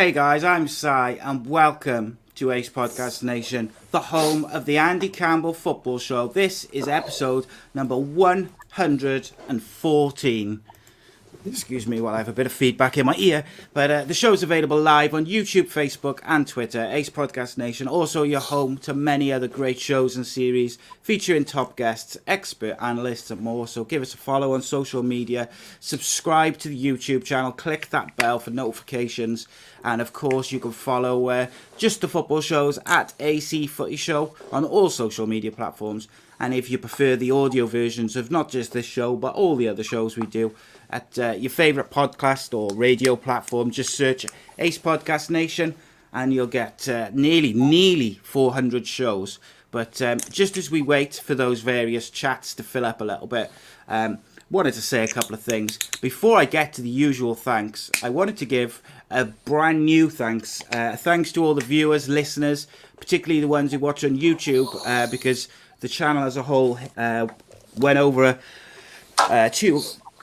Hey guys, I'm Si, and welcome to Ace Podcast Nation, the home of the Andy Campbell Football Show. This is episode number 114. Excuse me while I have a bit of feedback in my ear. But the show's available live on YouTube, Facebook and Twitter. Ace Podcast Nation, also your home to many other great shows and series featuring top guests, expert analysts and more. So give us a follow on social media, subscribe to the YouTube channel, click that bell for notifications. And of course you can follow just the football shows at A.C.E Footy Show on all social media platforms. And if you prefer the audio versions of not just this show, but all the other shows we do, at your favourite podcast or radio platform, just search Ace Podcast Nation and you'll get nearly 400 shows. But just as we wait for those various chats to fill up a little bit, wanted to say a couple of things. Before I get to the usual thanks, I wanted to give a brand new thanks. Thanks to all the viewers, listeners, particularly the ones who watch on YouTube, because the channel as a whole went over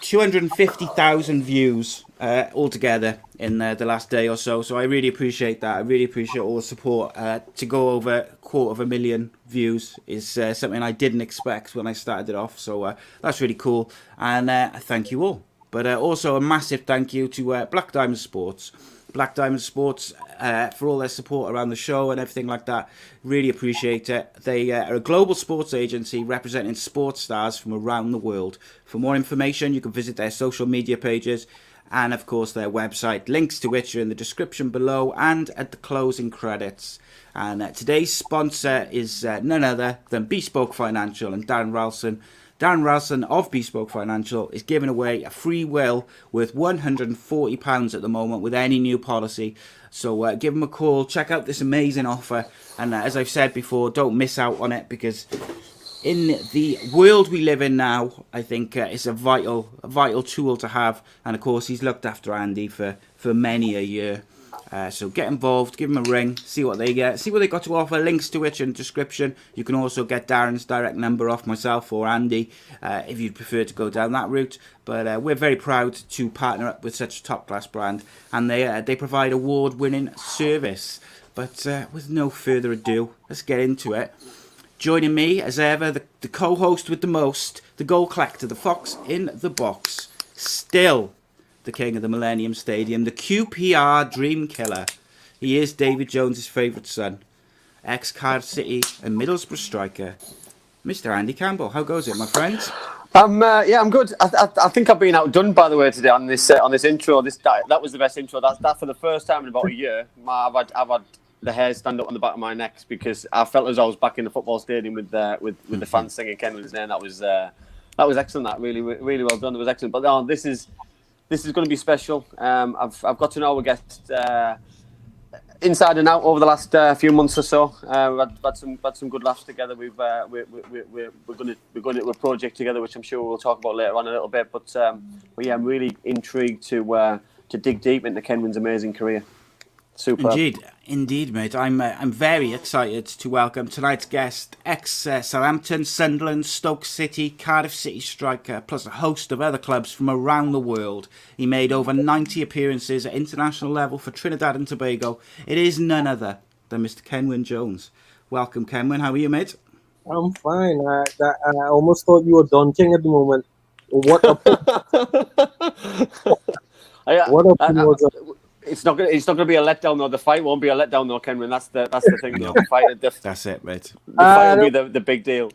250,000 views altogether in the last day or so. So I really appreciate that. I really appreciate all the support. To go over 250,000 views is something I didn't expect when I started it off. So that's really cool. And I thank you all. But also a massive thank you to Black Diamond Sports. Black Diamond Sports for all their support around the show and everything like that. Really appreciate it. They are a global sports agency representing sports stars from around the world. For more information, you can visit their social media pages and, of course, their website. Links to which are in the description below and at the closing credits. And today's sponsor is none other than Bespoke Financial and Darren Ralston. Darren Ralston of Bespoke Financial is giving away a free will worth £140 at the moment with any new policy. So give him a call, check out this amazing offer. And as I've said before, don't miss out on it, because in the world we live in now, I think it's a vital tool to have. And of course, he's looked after Andy for many a year. So get involved, give them a ring, see what they get, see what they got to offer. Links to which in the description. You can also get Darren's direct number off myself or Andy if you'd prefer to go down that route. But we're very proud to partner up with such a top-class brand, and they provide award-winning service. But with no further ado, let's get into it. Joining me, as ever, the co-host with the most, the goal collector, the fox in the box, still the king of the Millennium Stadium, the QPR dream killer. He is David Jones' favourite son, ex Cardiff City and Middlesbrough striker, Mr. Andy Campbell. How goes it, my friend? I'm good. I think I've been outdone, by the way, today on this intro. That was the best intro. That for the first time in about a year. I've had the hair stand up on the back of my neck because I felt as I was back in the football stadium with the fans singing Kenwyne's name. That was excellent. That really well done. It was excellent. But no, this is going to be special. I've got to know our guest inside and out over the last few months or so. We've had some good laughs together. We're going to a project together, which I'm sure we'll talk about later on a little bit. But yeah, I'm really intrigued to dig deep into Kenwyne's amazing career. Super. Indeed, mate. I'm very excited to welcome tonight's guest, ex Southampton, Sunderland, Stoke City, Cardiff City striker, plus a host of other clubs from around the world. He made over 90 appearances at international level for Trinidad and Tobago. It is none other than Mr. Kenwyne Jones. Welcome, Kenwyne. How are you, mate? I'm fine. I almost thought you were Don King at the moment. What a It's not gonna be a letdown though. The fight won't be a letdown though, Kenwyne. That's the thing. No. The fight, that's it, mate. The fight will be the big deal.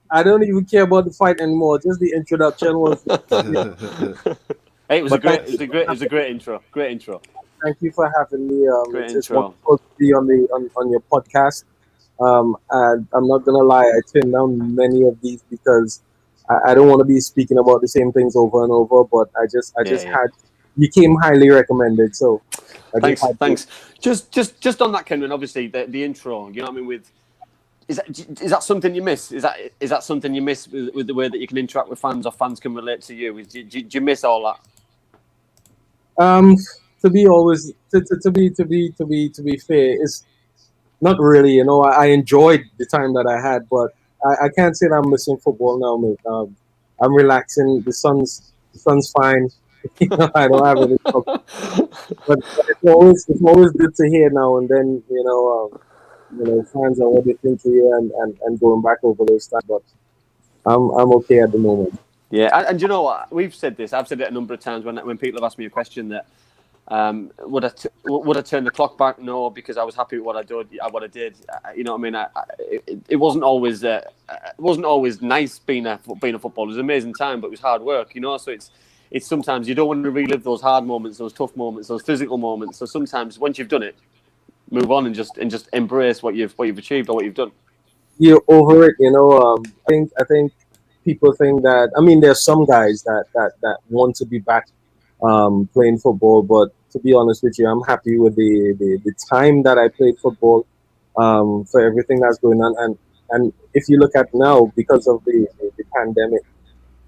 I don't even care about the fight anymore. Just the introduction was. Hey, it was a great intro. Great intro. Thank you for having me. Great it's intro. wonderful to be on your podcast. And I'm not gonna lie, I turned down many of these because I don't want to be speaking about the same things over and over. But I just had. You came highly recommended, so thanks. Just on that, Kenwyne, obviously the intro. You know what I mean? Is that something you miss? Is that something you miss with the way that you can interact with fans or fans can relate to you? Do you miss all that? To be fair, it's not really. You know, I enjoyed the time that I had, but I can't say that I'm missing football now, mate. I'm relaxing. The sun's fine. I don't have any problem. But it's always good to hear now and then. Fans are what they think to hear and going back over those times. But I'm okay at the moment. Yeah, and you know what? We've said this. I've said it a number of times when people have asked me a question that would I turn the clock back? No, because I was happy with what I did. You know what I mean? It wasn't always nice being a footballer. It was an amazing time, but it was hard work. You know, so it's sometimes you don't want to relive those hard moments, those tough moments, those physical moments. So sometimes once you've done it, move on and just embrace what you've achieved or what you've done. You're over it, I think people think that. I mean, there's some guys that want to be back playing football, but to be honest with you, I'm happy with the time that I played football, for everything that's going on. And if you look at now, because of the pandemic,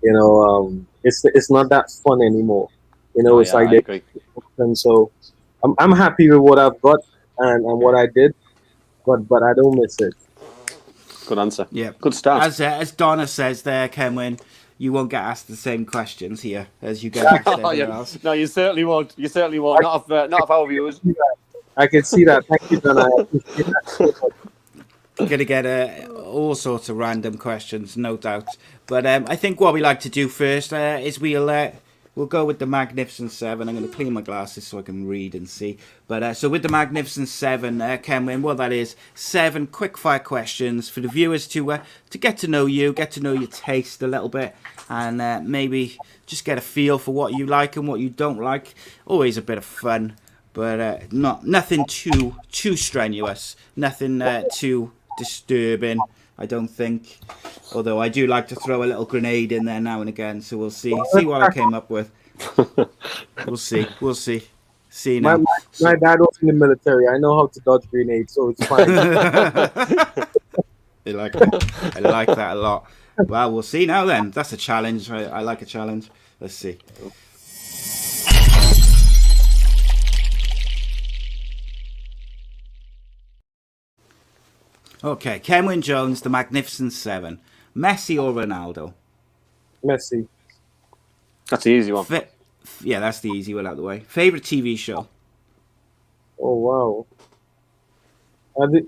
it's not that fun anymore. It's like I agree. and so I'm happy with what I've got and what I did, but I don't miss it. Good answer. Yeah. Good start. As Donna says there, Kenwyne, you won't get asked the same questions here as you get asked everywhere else. No, you certainly won't. You certainly won't. Not of our viewers. I can see that. Thank you, Donna. I appreciate that so much. Going to get all sorts of random questions, no doubt. But I think what we like to do first is we'll go with the Magnificent Seven. I'm going to clean my glasses so I can read and see. But so with the Magnificent Seven, Kenwyne, what that is, 7 quick-fire questions for the viewers to get to know you, get to know your taste a little bit, and maybe just get a feel for what you like and what you don't like. Always a bit of fun, but nothing too strenuous, nothing too disturbing, I don't think. Although I do like to throw a little grenade in there now and again, so we'll see what I came up with. We'll see. See now. My dad was in the military. I know how to dodge grenades, so it's fine. I like that. I like that a lot. Well, we'll see now then. That's a challenge. I like a challenge. Let's see. Okay, Kenwyne Jones, the Magnificent Seven. Messi or Ronaldo? Messi. That's the easy one. Yeah, that's the easy one out of the way. Favorite TV show? Oh, wow.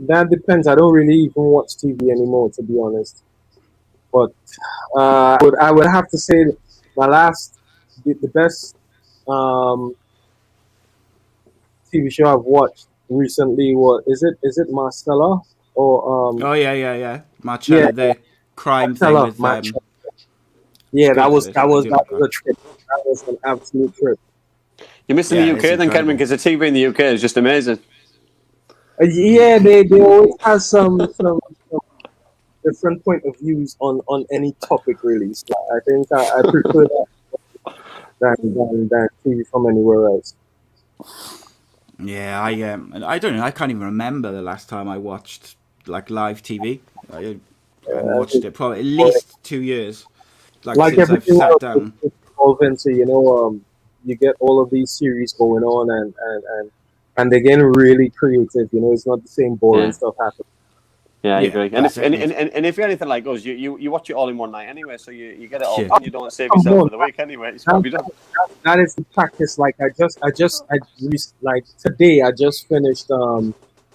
That depends. I don't really even watch TV anymore, to be honest. But I would have to say the best TV show I've watched recently is it Marcella or Oh yeah. Marcella, the crime thing with that was a trip. That was an absolute trip. You're missing the UK then, Kenwyne, because the TV in the UK is just amazing. Yeah, they always have some different point of views on any topic, really. So I think I prefer that than TV from anywhere else. Yeah, I don't know. I can't even remember the last time I watched like live TV. I watched it probably at least 2 years. Like since I've sat down. So, you get all of these series going on and they're getting really creative. It's not the same boring stuff happening. Yeah, I agree. And if you're anything like us, you watch it all in one night anyway, so you get it all done. You don't save yourself for the week anyway. It's probably done. That is the practice. Like today I just finished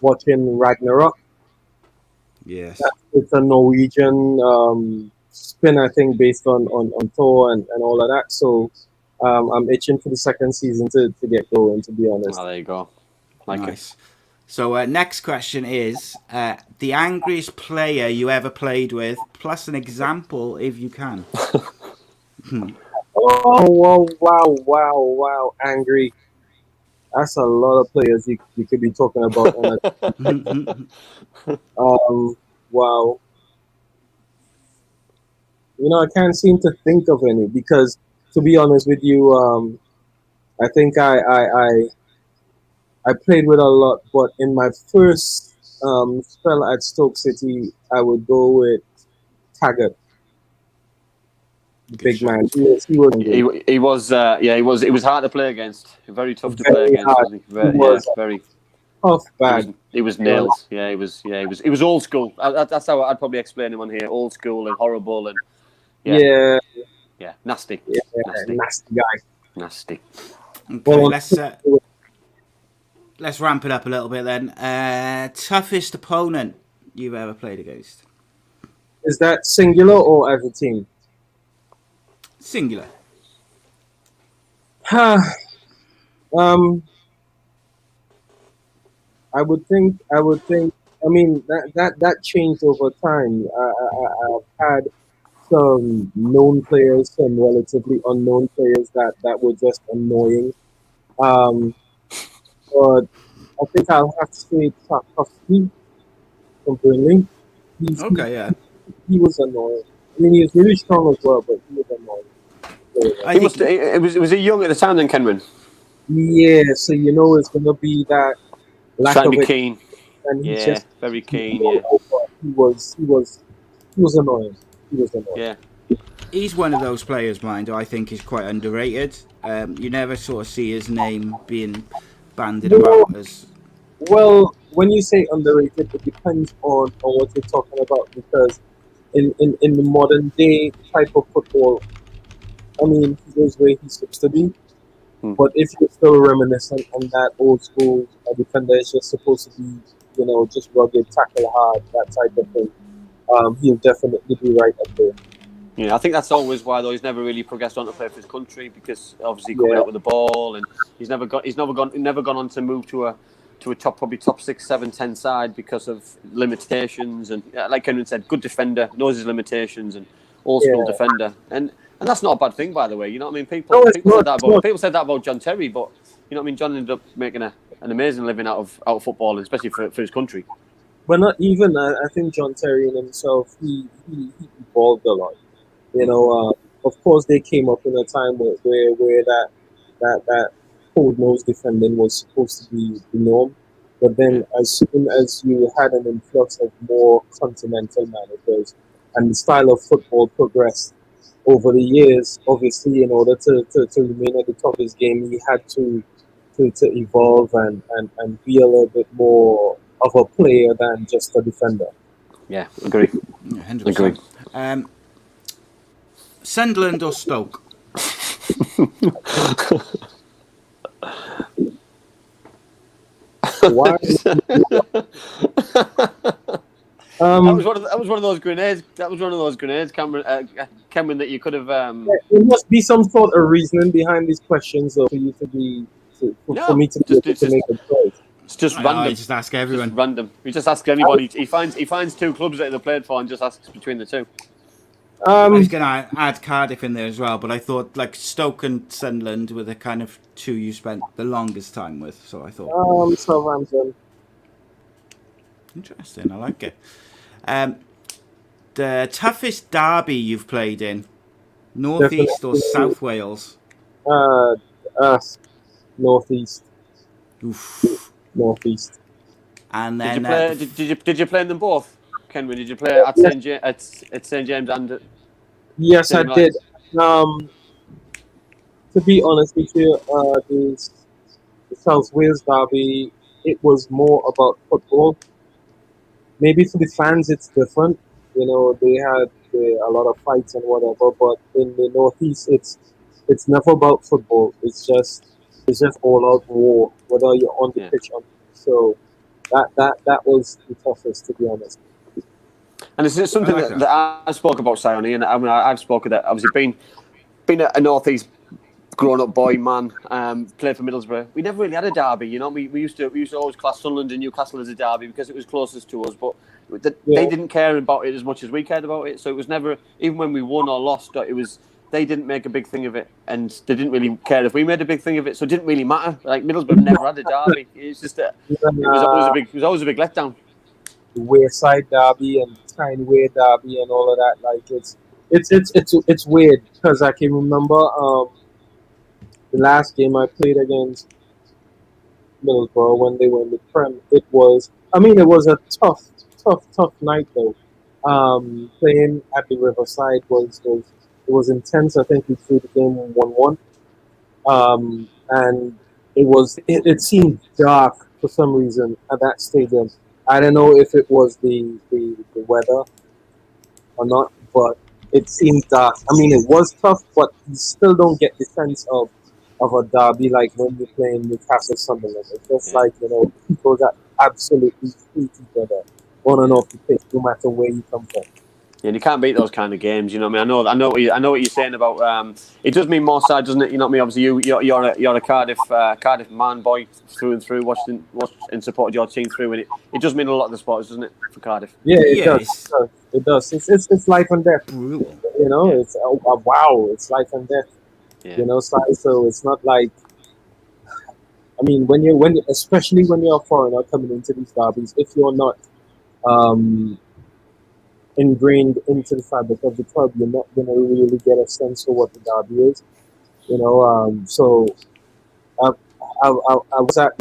watching Ragnarok. Yes. It's a Norwegian spin, I think, based on Thor and all of that. So I'm itching for the second season to get going, to be honest. Oh, there you go. Nice. So next question is the angriest player you ever played with, plus an example if you can. Oh, wow. Angry. That's a lot of players you could be talking about. Wow. I can't seem to think of any because, to be honest with you, I think I played with a lot, but in my first spell at Stoke City, I would go with Taggart. Big man. He was hard to play against. Very tough to play against. Very tough bag. He was nails. Yeah, he was old school. That's how I'd probably explain him on here. Old school and horrible and nasty. Nasty guy. Nasty. Okay, Well, let's ramp it up a little bit then. Toughest opponent you've ever played against? is that singular or as a team? Singular. um, I would think. I mean, that changed over time. I've had some known players, some relatively unknown players that were just annoying. Um, but I think I'll have to say Tarkovsky from Burnley. He's, he, Okay, yeah. he was annoying. I mean, he was really strong as well, but he was annoying. So, He must. Was he young at the time then, Kenwyne? yeah, so it's gonna be that lack Trying to of be it, keen. and he Yeah, just very keen. he Yeah, was annoying. He was annoying. yeah. He's one of those players, mind, who I think is quite underrated. You never sort of see his name being banded about as... Well, when you say underrated, it depends on what you're talking about, because in the modern day type of football, I mean, he is where he's supposed to be. But if you're still reminiscent on that old school defender is just supposed to be, just rugged, tackle hard, that type of thing, he'll definitely be right up there. Yeah, I think that's always why though he's never really progressed on to play for his country, because obviously coming out with the ball, and he's never gone on to move to a top 6, 7, 10 side because of limitations. And like Kenwyne said, good defender, knows his limitations, and old school defender, and that's not a bad thing, by the way. You know what I mean? People said that about John Terry, but you know what I mean. John ended up making an amazing living out of football, especially for his country. But not even. I think John Terry in himself, he evolved a lot. Of course, they came up in a time where that cold nose defending was supposed to be the norm. But then, as soon as you had an influx of more continental managers, and the style of football progressed over the years, obviously, in order to remain at the top of his game, he had to evolve and be a little bit more of a player than just a defender. Yeah, agree. 100%. Agree. Sunderland or Stoke? Why? That was one of those grenades. Kenwyne, that you could have. There must be some sort of reasoning behind these questions, though, for you to be for me to make a choice. It's just random. I just ask everyone. Just random. You just ask anybody. He finds two clubs that they played for and just asks between the two. I was going to add Cardiff in there as well, but I thought like Stoke and Sunderland were the kind of two you spent the longest time with, so I thought. Southampton. Interesting, I like it. The toughest derby you've played in, North East or South Wales? Northeast. Oof. Northeast. And then did you play in them both? Kenwyne, did you play at St James and? Yes, I did. To be honest with you, the South Wales derby, it was more about football. Maybe for the fans, it's different. They had a lot of fights and whatever. But in the Northeast, it's never about football. It's just all out war, whether you're on the pitch or not. So that was the toughest, to be honest. And it's something that I spoke about, Sione, and I mean, I've spoken that obviously being a Northeast grown-up boy, man, played for Middlesbrough. We never really had a derby, We used to always class Sunderland and Newcastle as a derby because it was closest to us, but they didn't care about it as much as we cared about it. So it was never, even when we won or lost, they didn't make a big thing of it, and they didn't really care if we made a big thing of it. So it didn't really matter. Like Middlesbrough never had a derby. It's just it was always a big letdown. The Wayside derby and Kenwyne derby and all of that, like it's weird because I can remember the last game I played against Middlesbrough when they were in the Prem. It was a tough night though. Playing at the Riverside was intense. I think we threw the game 1-1, and it seemed dark for some reason at that stadium. I don't know if it was the weather or not, but it seemed dark. I mean, it was tough, but you still don't get the sense of of a derby like when you're playing Newcastle Sunderland. It's just like, people that absolutely hate each other on and off the pitch, no matter where you come from. Yeah, and you can't beat those kind of games. You know what I mean? I know what you're saying about. It does mean more side, doesn't it? You know what I mean? Obviously, you're a Cardiff man boy through and through, watched and supported your team through, and it does mean a lot of the sports, doesn't it, for Cardiff? Yeah, it does. It does. It's life and death. Brutal. It's wow. It's life and death. Yeah. So it's not like. I mean, especially when you're a foreigner coming into these derbies, if you're not ingrained into the fabric of the club, you're not going to really get a sense for what the derby is. So I was at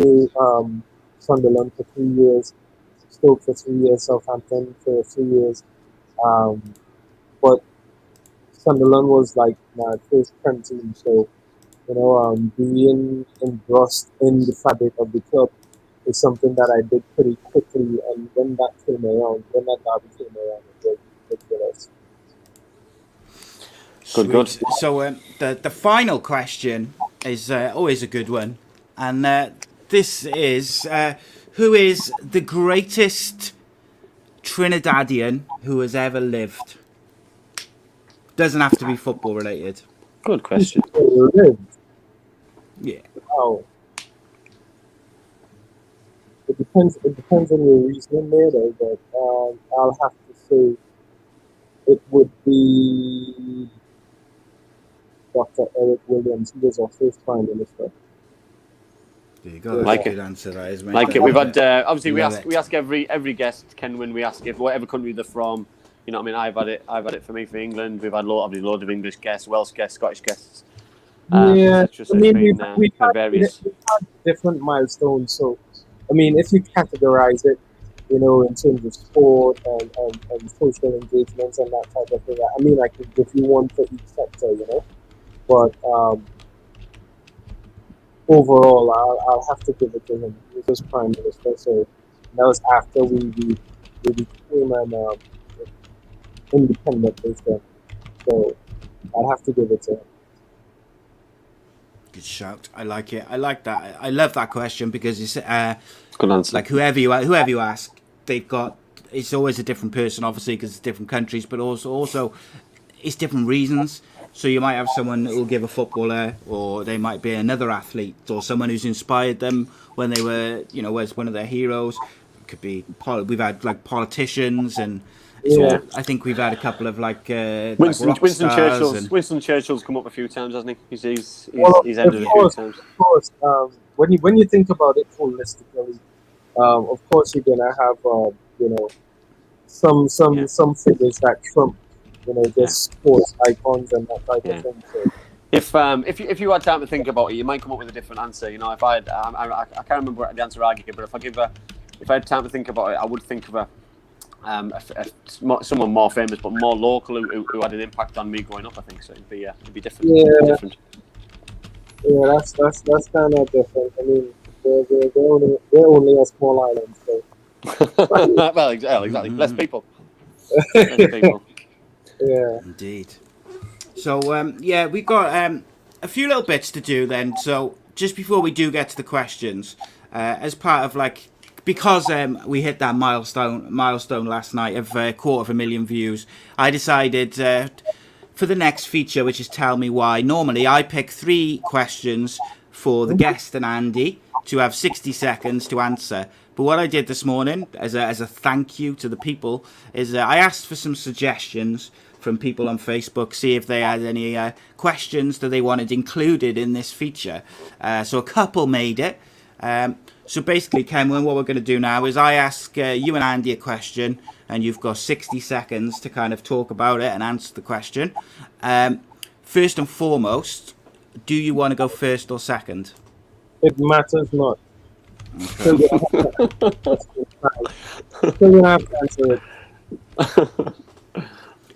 Sunderland for 3 years, Stoke for 3 years, Southampton for 3 years. But Sunderland was like my first prem team, so being engrossed in the fabric of the club is something that I did pretty quickly. And when that derby came around, it was ridiculous. Good. So the final question is always a good one, and this is who is the greatest Trinidadian who has ever lived? Doesn't have to be football related. Good question. Yeah. Wow. It depends on your reasoning there, though. But I'll have to say it would be Dr. Eric Williams. He was our first Prime Minister. There you go. Like Good answer, that is. Like it. We've had obviously we ask every guest, Kenwyne, we ask if whatever country they're from. You know what I mean? I've had it for me for England. We've had loads of English guests, Welsh guests, Scottish guests. We've had different milestones. So, I mean, if you categorize it, in terms of sport and social engagements and that type of thing, I mean, I could give you one for each sector, But overall, I'll have to give it to him. He was Prime Minister, so that was after we became an independent nation. So I'll have to give it to him. Good shout. I like it. I like that. I love that question because it's good answer. Like whoever you ask, they've got. It's always a different person, obviously, because it's different countries, but also it's different reasons. So you might have someone who will give a footballer, or they might be another athlete, or someone who's inspired them when they were, was one of their heroes. It could be we've had like politicians and. I think we've had a couple of Winston Churchill's. Winston Churchill's come up a few times, hasn't he? He's ended a few times. Of course, when you think about it holistically, of course you're gonna have some figures that trump just sports icons and that type of thing. So. If you had time to think about it, you might come up with a different answer. If I can't remember the answer I gave, but if I had time to think about it, I would think of someone more famous but more local who had an impact on me growing up. I think so. It'd be different. Yeah, that's kind of different. I mean, they're only a small island, so. Well, exactly. Less people. Yeah. Indeed. So we've got a few little bits to do then. So just before we do get to the questions, as part of because we hit that milestone last night of 250,000 views, I decided for the next feature, which is Tell Me Why. Normally, I pick 3 questions for the guest and Andy to have 60 seconds to answer. But what I did this morning, as a thank you to the people, is I asked for some suggestions from people on Facebook, see if they had any questions that they wanted included in this feature. So a couple made it. So basically, Kenwyne, what we're going to do now is I ask you and Andy a question, and you've got 60 seconds to kind of talk about it and answer the question. First and foremost, do you want to go first or second? It matters not. Okay.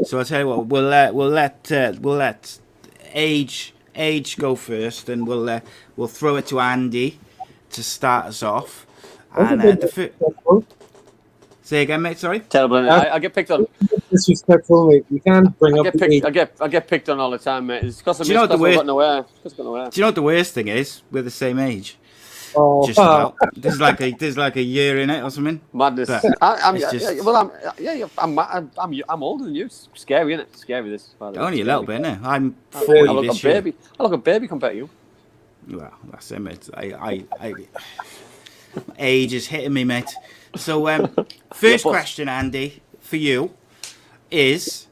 So I'll tell you what, we'll let age go first, and we'll throw it to Andy to start us off. And say Say again, mate. Sorry. Terrible. I get picked on. Disrespectful, mate. You can't bring up the age. I get picked on all the time, mate. It's because I've Do you know what the worst? got nowhere. Do you know what the worst thing is? We're the same age. Oh, Just about. There's like a year in it or something. Madness. But I'm older than you. It's scary, isn't it? Scary this. Only a little bit, innit? I'm I 40 look this a year. baby. I look a baby compared to you. Well, that's it, mate. I age is hitting me, mate. So, first question, Andy, for you is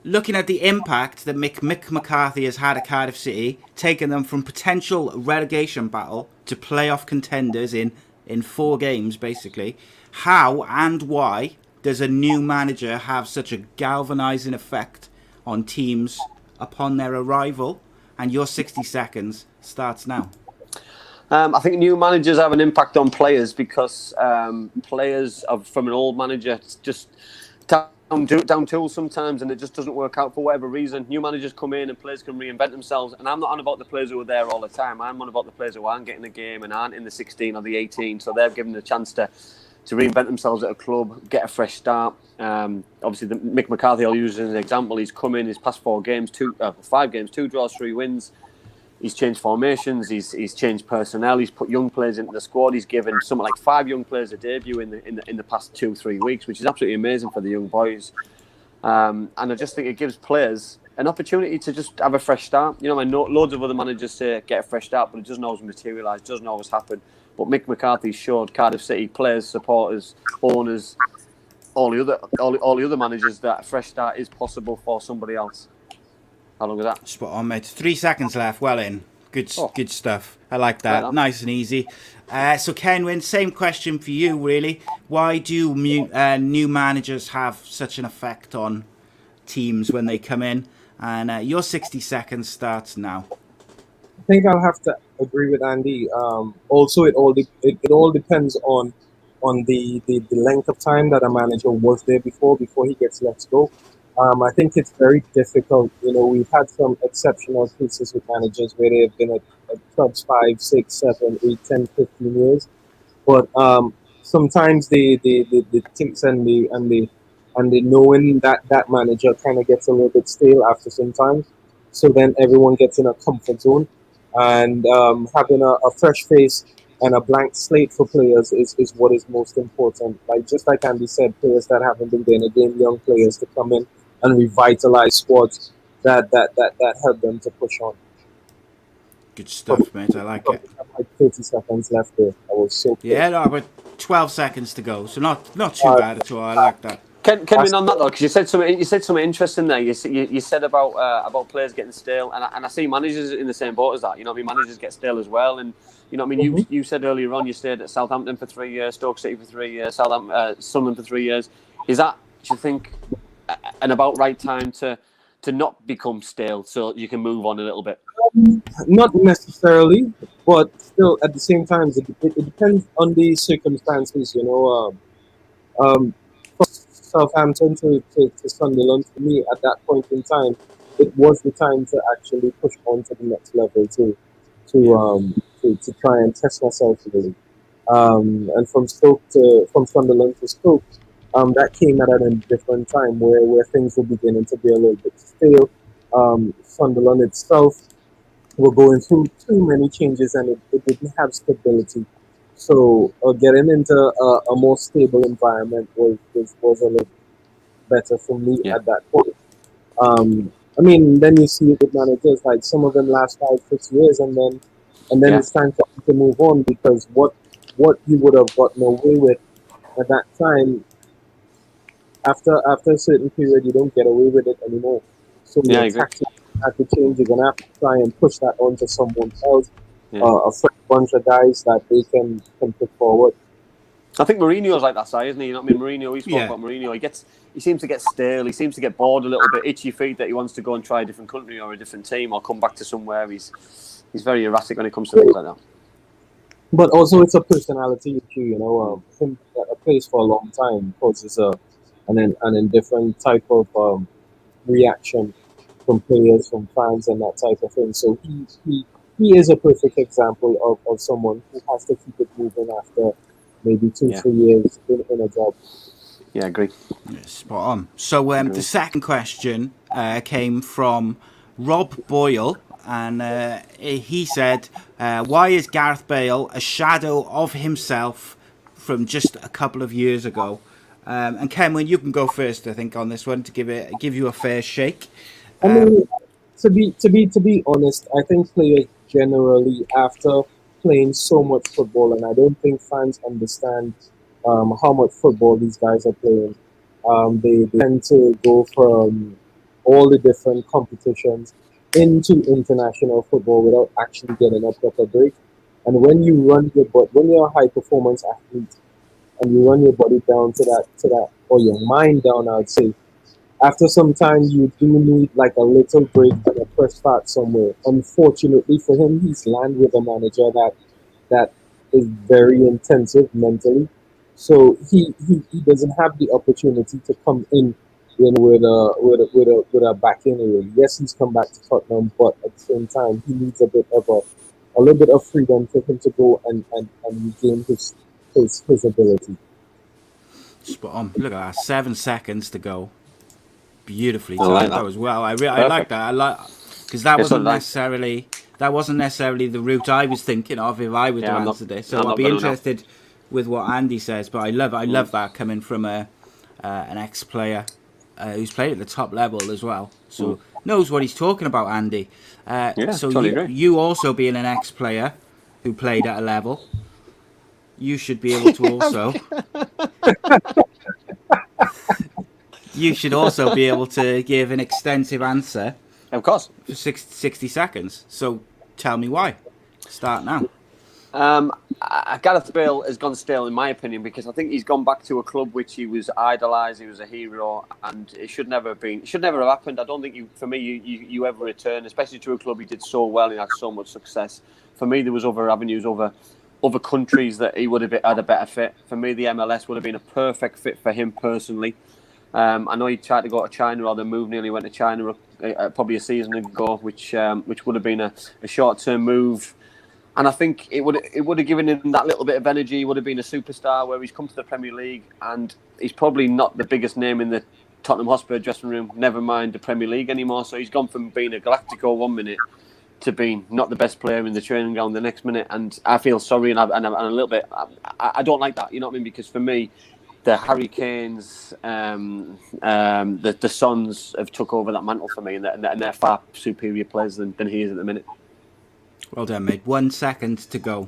looking at the impact that Mick McCarthy has had at Cardiff City, taking them from potential relegation battle to playoff contenders in 4 games, basically. How and why does a new manager have such a galvanising effect on teams upon their arrival? And your 60 seconds starts now. I think new managers have an impact on players because players from an old manager just down tools sometimes, and it just doesn't work out for whatever reason. New managers come in and players can reinvent themselves. And I'm not on about the players who are there all the time. I'm on about the players who aren't getting the game and aren't in the 16 or the 18. So they're given the chance to reinvent themselves at a club, get a fresh start. Obviously, Mick McCarthy, I'll use as an example. He's come in his past 5 games, 2 draws, 3 wins. He's changed formations. He's changed personnel. He's put young players into the squad. He's given something like 5 young players a debut in the past 2-3 weeks, which is absolutely amazing for the young boys. And I just think it gives players an opportunity to just have a fresh start. You know, I know loads of other managers say get a fresh start, but it doesn't always materialise. Doesn't always happen. But Mick McCarthy showed Cardiff City players, supporters, owners, all the other managers that a fresh start is possible for somebody else. How long is that? Spot on, mate. 3 seconds left. Well in. Good stuff. I like that. Right, nice and easy. So, Kenwyne, same question for you, really. Why do new managers have such an effect on teams when they come in? And your 60 seconds starts now. I think I'll have to agree with Andy. Also, it all depends on the length of time that a manager was there before he gets let go. I think it's very difficult. You know, we've had some exceptional cases with managers where they've been at clubs 5, 6, 7, 8, 10, 15 years. But sometimes the tics and the knowing that manager kind of gets a little bit stale after some time. So then everyone gets in a comfort zone, and having a fresh face and a blank slate for players is what is most important. Like just like Andy said, players that haven't been there in the game, young players to come in and revitalize squads that help them to push on. Good stuff, mate. I like it. I have like 30 seconds left there. I was so close. Yeah, no, about 12 seconds to go, so not too bad at all. I like that. Kenwyne, on that though, because you said something interesting there. You said about players getting stale, and I see managers in the same boat as that. You know, what I mean, managers get stale as well, and you know, what I mean, you said earlier on you stayed at Southampton for 3 years, Stoke City for 3 years, Sunderland for 3 years. Is that, do you think, an about right time to not become stale, so you can move on a little bit? Not necessarily, but still at the same time, it depends on the circumstances. You know, from Southampton to Sunderland, for me at that point in time, it was the time to actually push on to the next level to try and test myself really. And from Sunderland to Stoke, that came at a different time where things were beginning to be a little bit stale. Sunderland itself were going through too many changes, and it didn't have stability. So getting into a more stable environment was a little better for me at that point. I mean, then you see it with managers, like some of them last 5-6 years, and then it's time to move on, because what you would have gotten away with at that time, after a certain period, you don't get away with it anymore. So your tactics have to change. You're gonna have to try and push that onto someone else, a fresh bunch of guys that they can put forward. I think Mourinho's like that side, isn't he? You know what I mean? Mourinho, we spoke about Mourinho. He seems to get stale. He seems to get bored a little bit, itchy feet that he wants to go and try a different country or a different team or come back to somewhere. He's very erratic when it comes to things like that. But also, it's a personality issue, you know. Him at a place for a long time causes an indifferent type of reaction from players, from fans, and that type of thing. So he is a perfect example of someone who has to keep it moving maybe 2-3 years in a job. Yeah, I agree. Yeah, spot on. So the second question came from Rob Boyle, and he said, why is Gareth Bale a shadow of himself from just a couple of years ago? And Kenwyne, you can go first, I think, on this one to give you a fair shake. I mean, to be honest, I think players generally, after playing so much football, and I don't think fans understand how much football these guys are playing. They tend to go from all the different competitions into international football without actually getting a proper break. And when when you're a high performance athlete and you run your body down to that, or your mind down, I'd say, after some time you do need like a little break and a fresh start somewhere. Unfortunately for him, he's landed with a manager that is very intensive mentally. So he doesn't have the opportunity to come in with a back in. Yes, he's come back to Tottenham, but at the same time he needs a little bit of freedom for him to go and regain his ability. Spot on. Look at that, 7 seconds to go. Beautifully I timed. like That was well. I like that. I like because that wasn't necessarily the route I was thinking of if I was to answer this. So I'll be interested with what Andy says. But I love that coming from an ex-player who's played at the top level as well. So knows what he's talking about, Andy. So totally you also being an ex-player who played at a level, you should be able to also. You should also be able to give an extensive answer. Of course. For 60 seconds. So tell me why. Start now. Gareth Bale has gone stale, in my opinion, because I think he's gone back to a club which he was idolised. He was a hero, and it should never have happened. I don't think you ever return, especially to a club he did so well and had so much success. For me, there was other avenues, other countries that he would have had a better fit. For me, the MLS would have been a perfect fit for him personally. I know he tried to go to China, or the move nearly went to China probably a season ago, which would have been a short-term move. And I think it would have given him that little bit of energy. He would have been a superstar, where he's come to the Premier League, and he's probably not the biggest name in the Tottenham Hotspur dressing room, never mind the Premier League anymore. So he's gone from being a Galactico 1 minute to being not the best player in the training ground the next minute. And I feel sorry, and a little bit, I don't like that, you know what I mean? Because for me, the Harry Kanes, the Sons have took over that mantle for me, and they're far superior players than he is at the minute. Well done, mate. 1 second to go.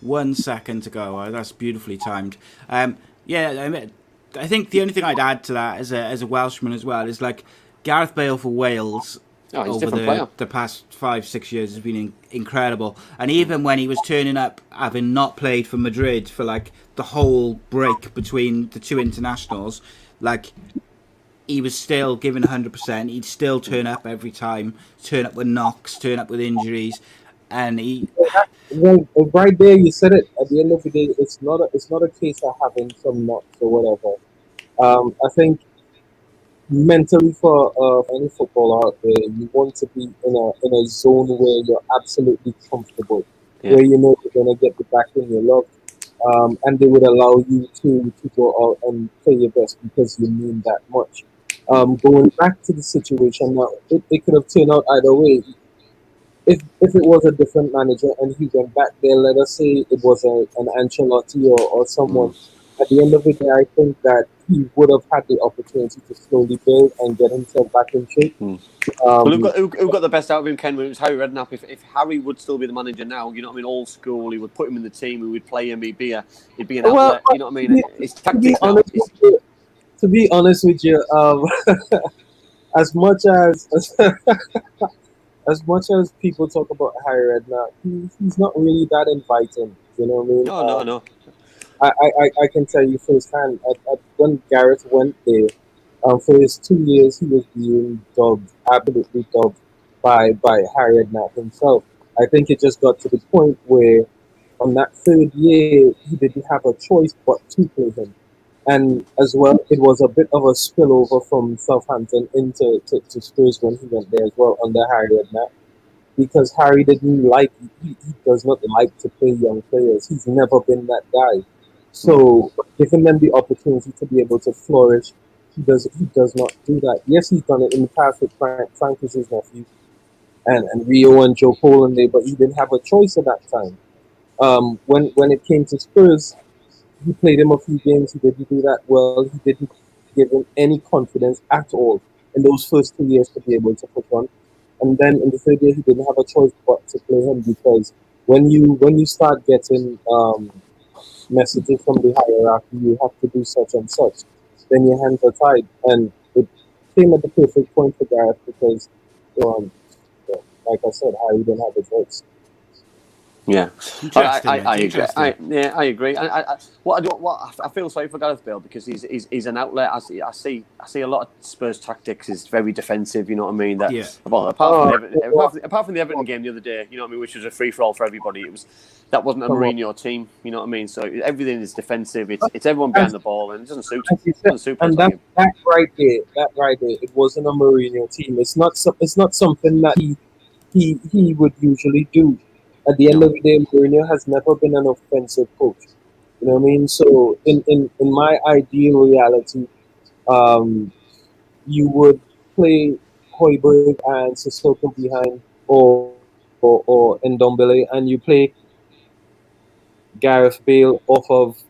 1 second to go. Oh, that's beautifully timed. I think the only thing I'd add to that as a Welshman as well is like Gareth Bale for Wales over the past 5-6 years has been incredible. And even when he was turning up, having not played for Madrid for like the whole break between the two internationals, like he was still giving 100%. He'd still turn up every time, turn up with knocks, turn up with injuries. And right there, you said it. At the end of the day, it's not a case of having some knocks or whatever. I think mentally for any footballer out there, you want to be in a zone where you're absolutely comfortable, where you know you're gonna get the backing you love, and they would allow you to go out and play your best because you mean that much. Going back to the situation now, it could have turned out either way. If it was a different manager and he went back there, let us say it was an Ancelotti or someone, at the end of the day, I think that he would have had the opportunity to slowly build and get himself back in shape. Who got the best out of him, Ken? It was Harry Redknapp. If Harry would still be the manager now, you know what I mean, old school, he would put him in the team, he would play him, he'd be an outlet, you know what I mean? It's tactics now. To be honest with you, as much as people talk about Harry Redknapp, he's not really that inviting. You know what I mean? No. I can tell you firsthand. When Gareth went there, for his 2 years, he was being absolutely dogged by Harry Redknapp himself. I think it just got to the point where, on that third year, he didn't have a choice but to play him. And as well, it was a bit of a spillover from Southampton into Spurs when he went there as well under Harry Redknapp, because Harry he does not like to play young players. He's never been that guy. So giving them the opportunity to be able to flourish, he does not do that. Yes, he's done it in the past with Frank is his nephew, and Rio and Joe Cole and they, but he didn't have a choice at that time. When it came to Spurs, he played him a few games. He didn't do that well. He didn't give him any confidence at all in those first 2 years to be able to put on. And then in the third year, he didn't have a choice but to play him because when you start getting messages from the hierarchy, you have to do such and such, then your hands are tied. And it came at the perfect point for Gareth because, um, like I said, Harry didn't have a choice. Yeah, I agree. I agree. I feel sorry for Gareth Bale because he's an outlet. I see a lot of Spurs tactics is very defensive. You know what I mean? Well, apart from the Everton game the other day, you know what I mean, which was a free for all for everybody. That wasn't a Mourinho team. You know what I mean? So everything is defensive. It's everyone behind the ball, and it doesn't suit. And that right there, it wasn't a Mourinho team. It's not something that he would usually do. At the end of the day, Mourinho has never been an offensive coach. You know what I mean? So in my ideal reality, you would play Højbjerg and Sissoko behind or Ndombele, and you play Gareth Bale off of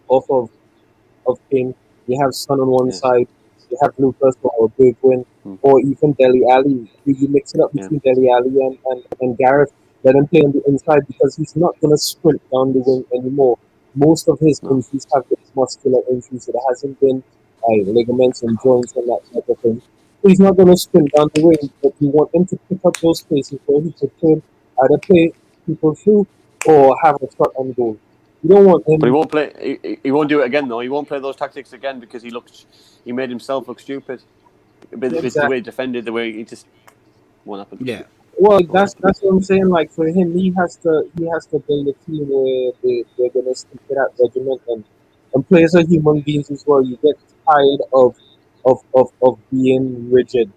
Kane. You have Son on one side, you have Lucas or Bergwijn, or even Dele Alli. You mix it up between Dele Alli and Gareth. Let him play on the inside because he's not going to sprint down the wing anymore. Most of his injuries have been muscular injuries. It hasn't been ligaments and joints and that type of thing. So he's not going to sprint down the wing, but you want him to pick up those spaces where he could either play people through or have a shot on goal. You don't want him. But he won't play. He won't do it again though. He won't play those tactics again because he made himself look stupid. It's the way he defended, the way he just won't happen. Yeah. Well, that's what I'm saying. Like for him, he has to build a team where they're gonna stick to that regiment, and players are human beings as well. You get tired of being rigid,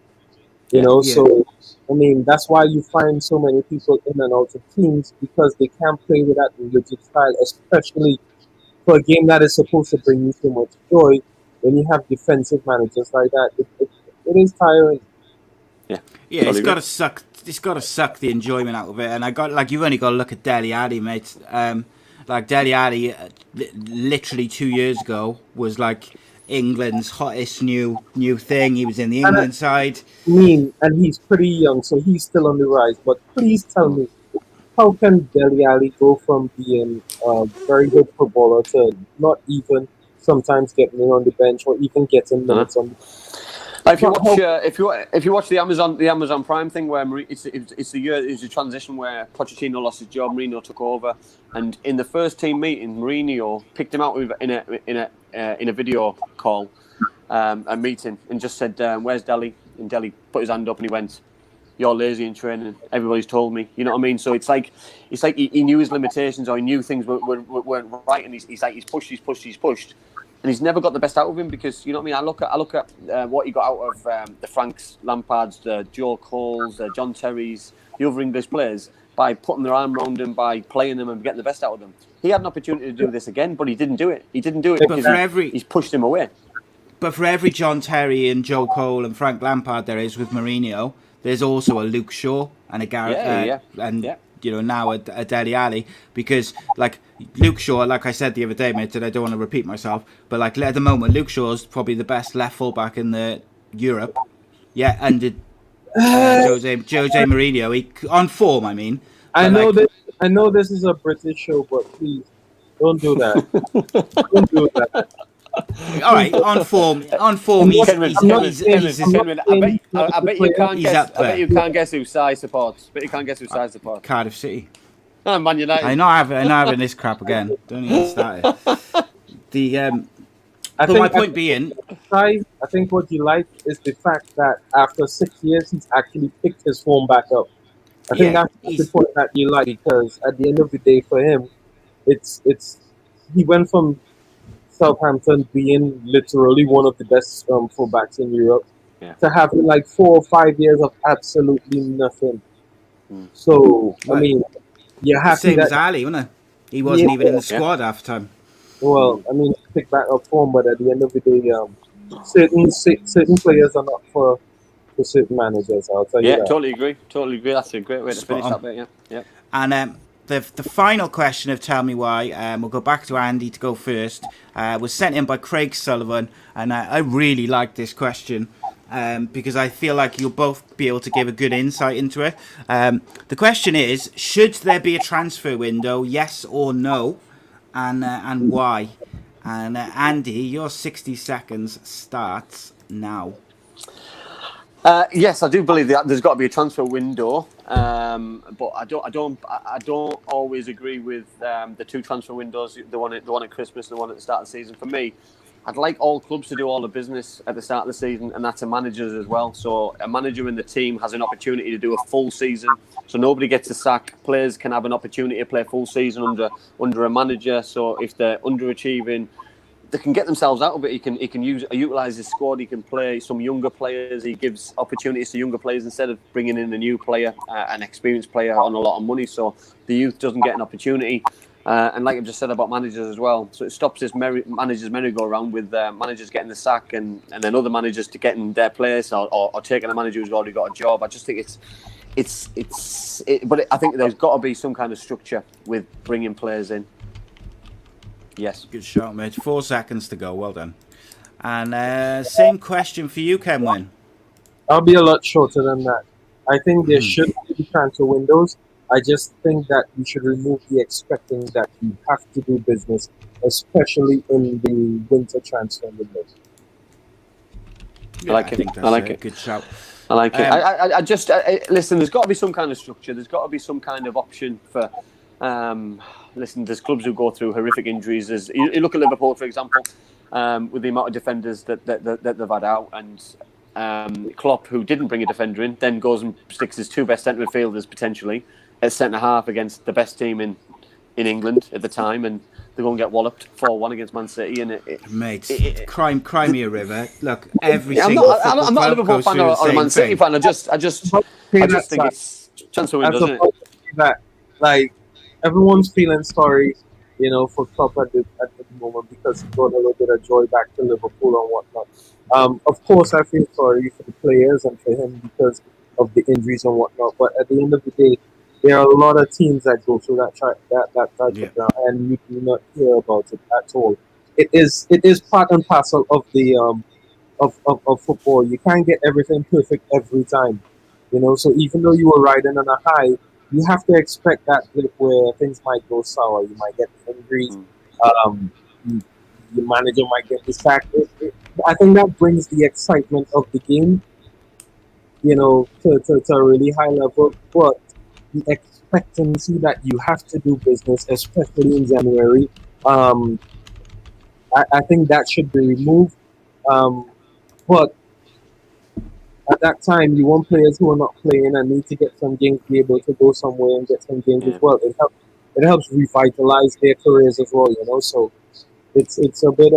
you know. Yeah. So I mean, that's why you find so many people in and out of teams because they can't play with that rigid style, especially for a game that is supposed to bring you so much joy. When you have defensive managers like that, it is tiring. Yeah, it's got to suck. It's got to suck the enjoyment out of it. And you've only got to look at Dele Alli, mate. Dele Alli, literally 2 years ago, was like England's hottest new thing. He was in the England side. And he's pretty young, so he's still on the rise. But please tell me, how can Dele Alli go from being a very good footballer to not even sometimes getting on the bench or even getting minutes on the bench? If you watch the Amazon Prime thing where it's a transition where Pochettino lost his job, Mourinho took over, and in the first team meeting, Mourinho picked him out in a video call, a meeting, and just said, "Where's Dele?" And Dele put his hand up and he went, "You're lazy in training. Everybody's told me." You know what I mean? So it's like he knew his limitations or he knew things weren't right, and he's pushed. And he's never got the best out of him because, you know what I mean, I look at what he got out of the Franks, Lampards, the Joe Coles, the John Terrys, the other English players, by putting their arm around him, by playing them and getting the best out of them. He had an opportunity to do this again, but he didn't do it. He didn't do it because he's pushed him away. But for every John Terry and Joe Cole and Frank Lampard there is with Mourinho, there's also a Luke Shaw and a Gareth you know, now a Dele Alli, because like Luke Shaw, like I said the other day, mate, and I don't want to repeat myself, but like at the moment Luke Shaw's probably the best left fullback in the Europe. Yeah, under Jose Mourinho, on form, I mean. I know this is a British show, but please don't do that. Don't do that. All right, on form. Kenwyne, I bet you can't guess who Sai supports. Cardiff City. Oh, Man United. I know having this crap again. Don't even start it. My point being, I think what you like is the fact that after 6 years he's actually picked his form back up. I think that's the point that you like, because at the end of the day for him, it's he went from Southampton being literally one of the best fullbacks in Europe to having like 4 or 5 years of absolutely nothing. So I mean, you're happy same as Ali, wasn't it? He wasn't even in the squad half the time. Well, I mean, pick back up form, but at the end of the day, certain players are not for certain managers. I'll tell you Yeah, that. totally agree. Totally agree. That's a great way to finish that bit. Yeah. And the final question of Tell Me Why, we'll go back to Andy to go first, was sent in by Craig Sullivan, and I really like this question because I feel like you'll both be able to give a good insight into it. The question is, should there be a transfer window, yes or no, and why? And Andy, your 60 seconds starts now. Yes, I do believe that there's got to be a transfer window, but I don't always agree with the two transfer windows, the one at Christmas and the one at the start of the season. For me, I'd like all clubs to do all the business at the start of the season, and that's a managers as well. So a manager in the team has an opportunity to do a full season, so nobody gets a sack. Players can have an opportunity to play a full season under a manager. So if they're underachieving, they can get themselves out of it. He can utilise his squad. He can play some younger players. He gives opportunities to younger players instead of bringing in a new player, an experienced player on a lot of money. So the youth doesn't get an opportunity. And like I've just said about managers as well, so it stops this managers merry-go-round with managers getting the sack and then other managers to getting their place or taking a manager who's already got a job. I just think but I think there's got to be some kind of structure with bringing players in. Yes. Good shot, mate. 4 seconds to go. Well done. And same question for you, Kenwyne. I'll be a lot shorter than that. I think there should be transfer windows. I just think that we should remove the expecting that you have to do business, especially in the winter transfer window. I like it. I like it. Good shout. I like it. I just listen. There's got to be some kind of structure. There's got to be some kind of option for. Listen, there's clubs who go through horrific injuries. You look at Liverpool, for example, with the amount of defenders that they've had out, and Klopp, who didn't bring a defender in, then goes and sticks his two best centre midfielders potentially at centre half against the best team in England at the time, and they go and get walloped 4-1 against Man City. And cry me a river. Look, every single I'm not a Liverpool fan or a Man City fan. I just think it's transfer window, isn't it? That, like, everyone's feeling sorry, for Klopp at the moment because he brought a little bit of joy back to Liverpool and whatnot. Of course, I feel sorry for the players and for him because of the injuries and whatnot. But at the end of the day, there are a lot of teams that go through that type of ground, and you do not hear about it at all. It is part and parcel of the of football. You can't get everything perfect every time, So even though you were riding on a high, you have to expect that blip where things might go sour. You might get injuries. Your manager might get distracted. I think that brings the excitement of the game, to a really high level. But the expectancy that you have to do business, especially in January, I think that should be removed. But at that time, you want players who are not playing and need to get some games, be able to go somewhere and get some games as well. It helps revitalize their careers as well, So it's a bit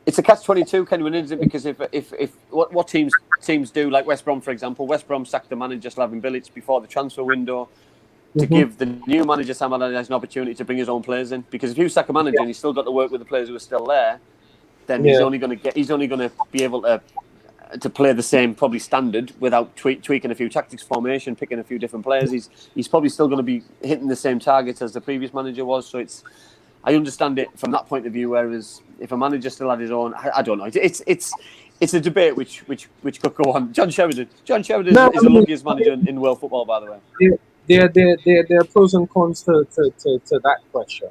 it's a catch-22, Kenwyne, isn't it? Because if what teams do, like West Brom, for example, West Brom sacked the manager Slaven Bilic before the transfer window to give the new manager Sam Allardyce an opportunity to bring his own players in. Because if you sack a manager and he's still got to work with the players who are still there, then he's only going to be able to play the same probably standard without tweaking a few tactics, formation, picking a few different players. He's probably still going to be hitting the same targets as the previous manager was. So I understand it from that point of view. Whereas if a manager still had his own, I don't know. It's a debate which could go on. John Sheridan is the luckiest manager in world football, by the way. There are pros and cons to that question.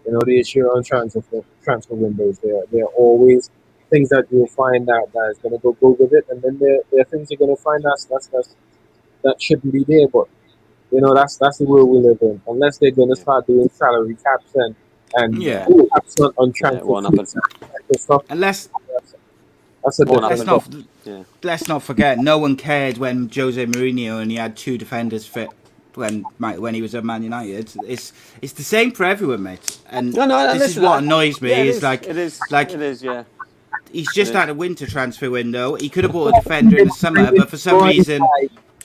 The issue on transfer windows. There are always things that you'll find that is going to go with it, and then there are things you're going to find that shouldn't be there. But that's the world we live in. Unless they're going to start doing salary caps and caps on transfer stuff. Unless that's a let's not forget, no one cared when Jose Mourinho only had 2 defenders fit when he was at Man United. It's the same for everyone, mate. And this is what annoys me. He's just had a winter transfer window. He could have bought a defender in the summer, but for some reason,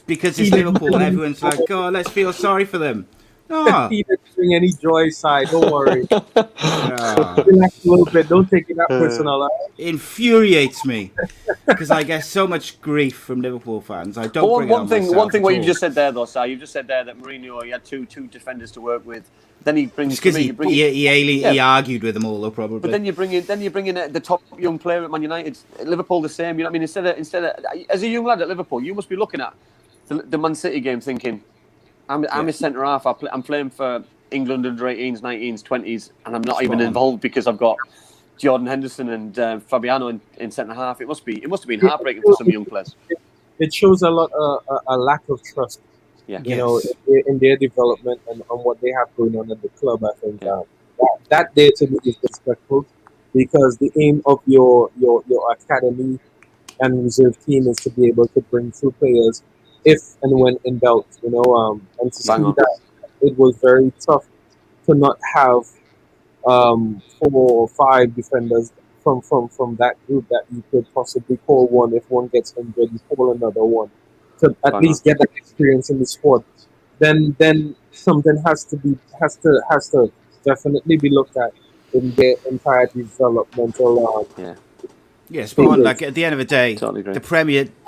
because it's Liverpool, everyone's like, "Oh, let's feel sorry for them." Oh, He didn't bring any joy side. Don't worry. oh. Relax a little bit. Don't take it that personal. It infuriates me because I get so much grief from Liverpool fans. I don't But bring it on myself one thing, at what all. you've just said there, though, Si, you've just said there that Mourinho, he had two defenders to work with. Then he brings Because he argued with them all, though, probably. But then you bring in the top young player at Man United. At Liverpool, the same. You know what I mean? Instead of as a young lad at Liverpool, you must be looking at the Man City game, thinking, I'm a centre half. I'm playing for England under 18s, 19s, 20s, and I'm not even involved because I've got Jordan Henderson and Fabiano in centre half. It must have been heartbreaking for some young players. It shows a lack of trust. Yeah. You know, in their development and on what they have going on at the club. I think that there to me is disrespectful, because the aim of your academy and reserve team is to be able to bring through players if and when in doubt. You know, and to see that it was very tough to not have 4 or 5 defenders from that group that you could possibly call one. If one gets injured, you call another one to at least get that experience in the squad. Then something has to definitely be looked at in their entire developmental. Yes, but like at the end of the day, totally the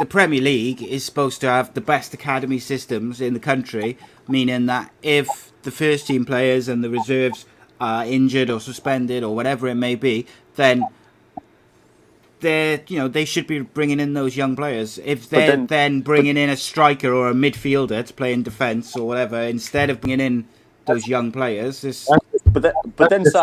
Premier League is supposed to have the best academy systems in the country, meaning that if the first team players and the reserves are injured or suspended or whatever it may be, then they should be bringing in those young players. If they're then bringing in a striker or a midfielder to play in defence or whatever, instead of bringing in those young players, but then Si,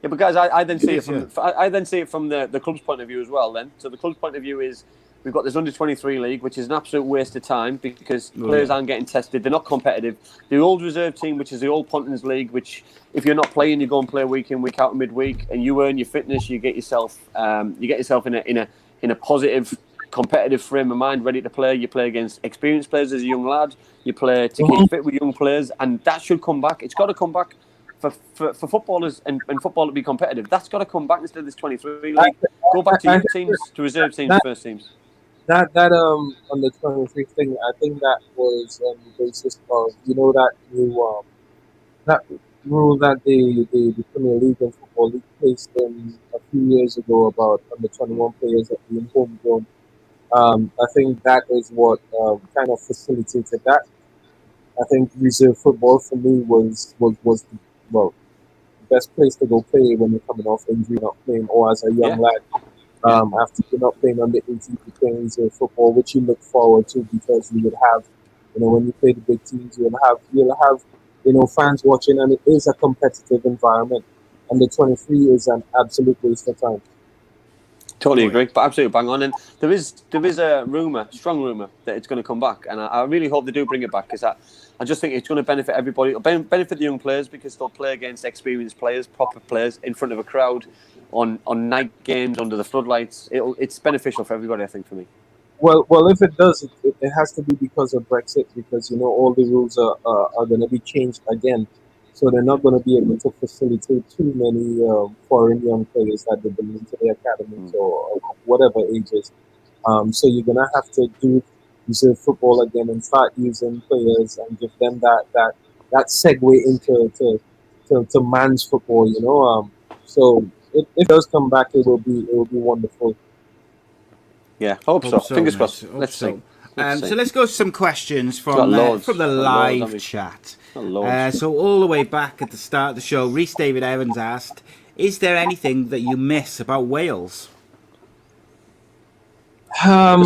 but guys, I then see it from the club's point of view as well. Then, so the club's point of view is we've got this under-23 league, which is an absolute waste of time because players aren't getting tested. They're not competitive. The old reserve team, which is the old Pontins League, which if you're not playing, you go and play week in, week out, midweek, and you earn your fitness. You get yourself in a positive, competitive frame of mind, ready to play. You play against experienced players as a young lad. You play to keep fit with young players, and that should come back. It's got to come back. For footballers and football to be competitive, that's got to come back instead of this 23 league. Go back to youth teams, to reserve teams, first teams. That on the 23 thing, I think that was on the basis of that new that rule that the Premier League and Football League placed in a few years ago about under 21 players that being homegrown. I think that is what kind of facilitated that. I think reserve football for me was the best place to go play when you're coming off injury, not playing, or as a young lad. After you're not playing under 18 to playing reserve football, which you look forward to because you would have, when you play the big teams, you'll have fans watching, and it is a competitive environment. And the 23 is an absolute waste of time. Totally agree, but absolutely bang on. And there is a strong rumour that it's going to come back, and I really hope they do bring it back because I just think it's going to benefit everybody. It'll benefit the young players because they'll play against experienced players, proper players, in front of a crowd, on night games under the floodlights. It's beneficial for everybody, I think, for me. Well, if it does, it has to be because of Brexit, because all the rules are going to be changed again. So they're not going to be able to facilitate too many foreign young players that they bring into their academies or whatever ages. So you're going to have to do reserve football again and start using players and give them that segue into to man's football. So if it does come back, it will be wonderful. Yeah, hope so. Fingers crossed. Let's see. So let's go to some questions from the live chat. So all the way back at the start of the show, Rhys David Evans asked, is there anything that you miss about Wales? The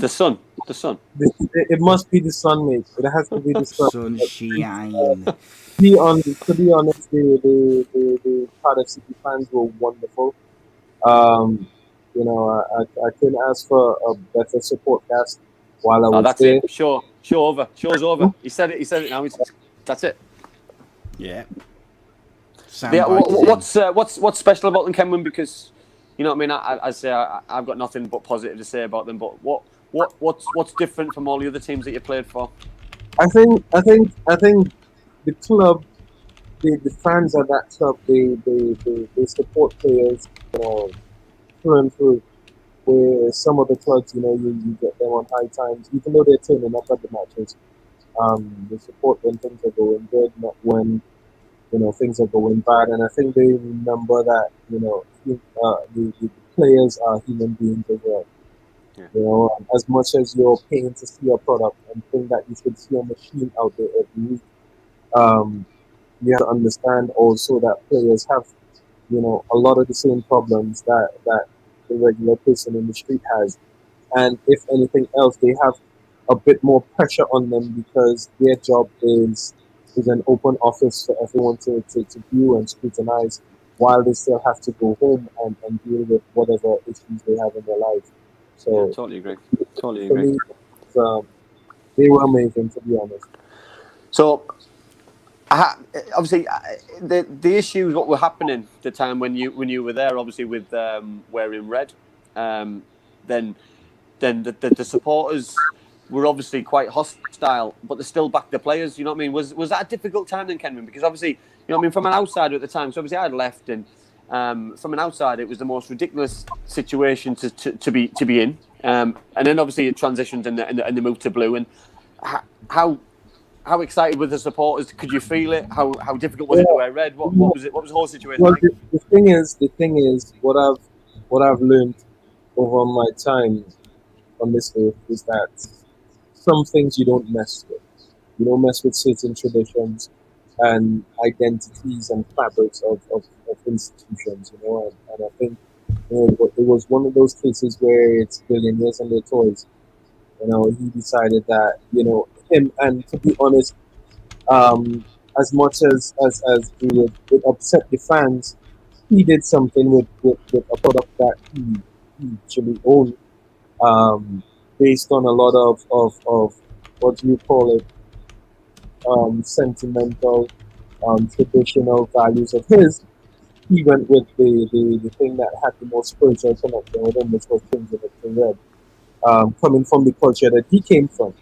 sun. It must be the sun, mate. It has to be the sun. Sunshine. To be honest, the Cardiff City fans were wonderful. I couldn't ask for a better support cast while I was there. It. Show's over. He said it now. That's it. Yeah. What's special about them, Kenwyne? Because you know what I mean. I say I've got nothing but positive to say about them. But what's different from all the other teams that you played for? I think the club, the fans of that club, they support players, through and through. Where some of the clubs, you get them on high times, even though they're turning up at the matches. They support when things are going good, not when things are going bad. And I think they remember that the players are human beings as well. Yeah. As much as you're paying to see a product and think that you should see a machine out there every week, um, you have to understand also that players have a lot of the same problems that the regular person in the street has. And if anything else, they have a bit more pressure on them because their job is an open office for everyone to view and scrutinize, while they still have to go home and deal with whatever issues they have in their life. Yeah, So totally agree. for me, they were amazing, to be honest. So, obviously, the issues what were happening the time when you were there, obviously with wearing red, then the supporters were obviously quite hostile, but they still backed the players. You know what I mean? Was that a difficult time then, Kenwyne? Because obviously, you know what I mean, from an outsider at the time. So obviously, I had left, and from an outsider, it was the most ridiculous situation to be in. And then obviously it transitioned and the move to blue. And how excited were the supporters? Could you feel it? How difficult was it to wear red? What was it? What was the whole situation Well, like? the thing is, what I've learned over my time on this earth is that some things you don't mess with. You don't mess with certain traditions and identities and fabrics of institutions, and I think it was one of those cases where it's billionaires and their toys. He decided that, him, and to be honest, as much as it upset the fans, he did something with a product that he actually owned, based on a lot of what do you call it, sentimental, traditional values of his. He went with the thing that had the most spiritual connection with him, which was changing it to red, coming from the culture that he came from,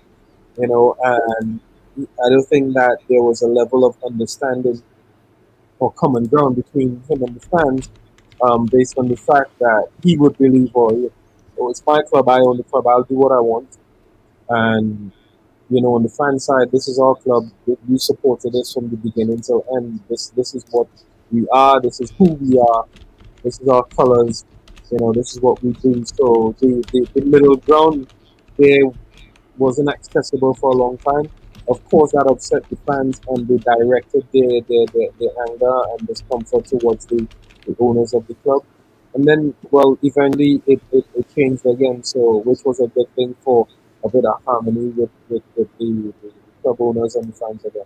and I don't think that there was a level of understanding or common ground between him and the fans, based on the fact that he would believe, it's my club, I own the club, I'll do what I want. And, on the fan side, this is our club. We supported this from the beginning till end. This is what we are. This is who we are. This is our colors. This is what we do. So the middle ground there wasn't accessible for a long time. Of course, that upset the fans, and they directed their anger and discomfort towards the owners of the club. And then, well, eventually it changed again, so which was a good thing for a bit of harmony with the club owners and the fans again.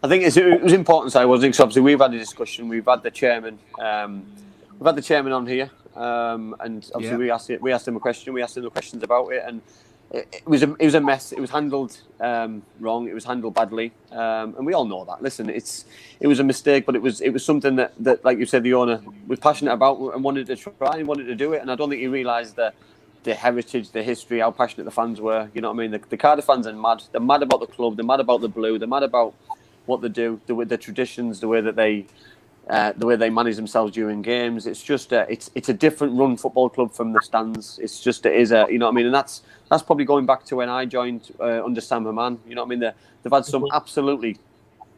I think it was important, so wasn't it? So obviously we've had a discussion. We've had the chairman. We've had the chairman on here, and obviously we asked him a question. We asked him the questions about it, and it was a mess. It was handled wrong. It was handled badly, and we all know that. Listen, it was a mistake, but it was something that like you said, the owner was passionate about and wanted to try and wanted to do it. And I don't think he realised the heritage, the history, how passionate the fans were. You know what I mean? The Cardiff fans are mad. They're mad about the club. They're mad about the blue. They're mad about what they do, the traditions, the way that they manage themselves during games. It's just it's a different run football club from the stands. It is a, you know what I mean, and that's probably going back to when I joined under Sam Haman. You know what I mean? They've had some absolutely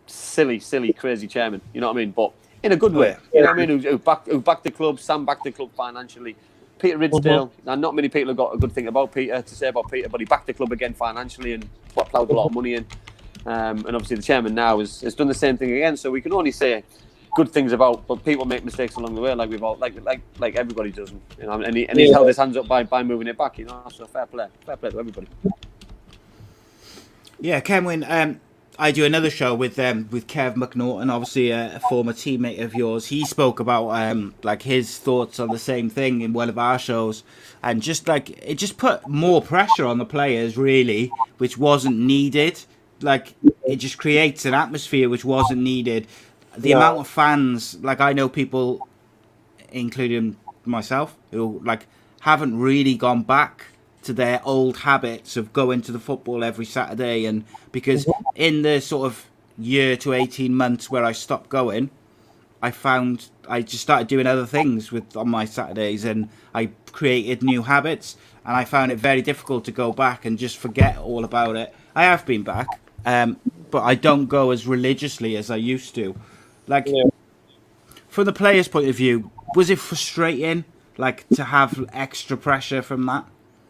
silly, crazy chairman. You know what I mean? But in a good way. You know what I mean? Who backed the club. Sam backed the club financially. Peter Ridsdale, and not many people have got a good thing about Peter to say about Peter, but he backed the club again financially and ploughed a lot of money in. And obviously the chairman now has done the same thing again. So we can only say good things about, but people make mistakes along the way, like we've all like everybody does. And he's held his hands up by moving it back. So fair play to everybody. Yeah, Kenwyne, I do another show with Kev McNaughton, obviously a former teammate of yours. He spoke about like his thoughts on the same thing in one of our shows, and just like it just put more pressure on the players, really, which wasn't needed. Like it just creates an atmosphere which wasn't needed. The amount of fans, like I know people, including myself, who like haven't really gone back to their old habits of going to the football every Saturday, and because in the sort of year to 18 months where I stopped going, I found I just started doing other things on my Saturdays, and I created new habits, and I found it very difficult to go back and just forget all about it. I have been back, but I don't go as religiously as I used to. Like, from the player's point of view, was it frustrating, like, to have extra pressure from that?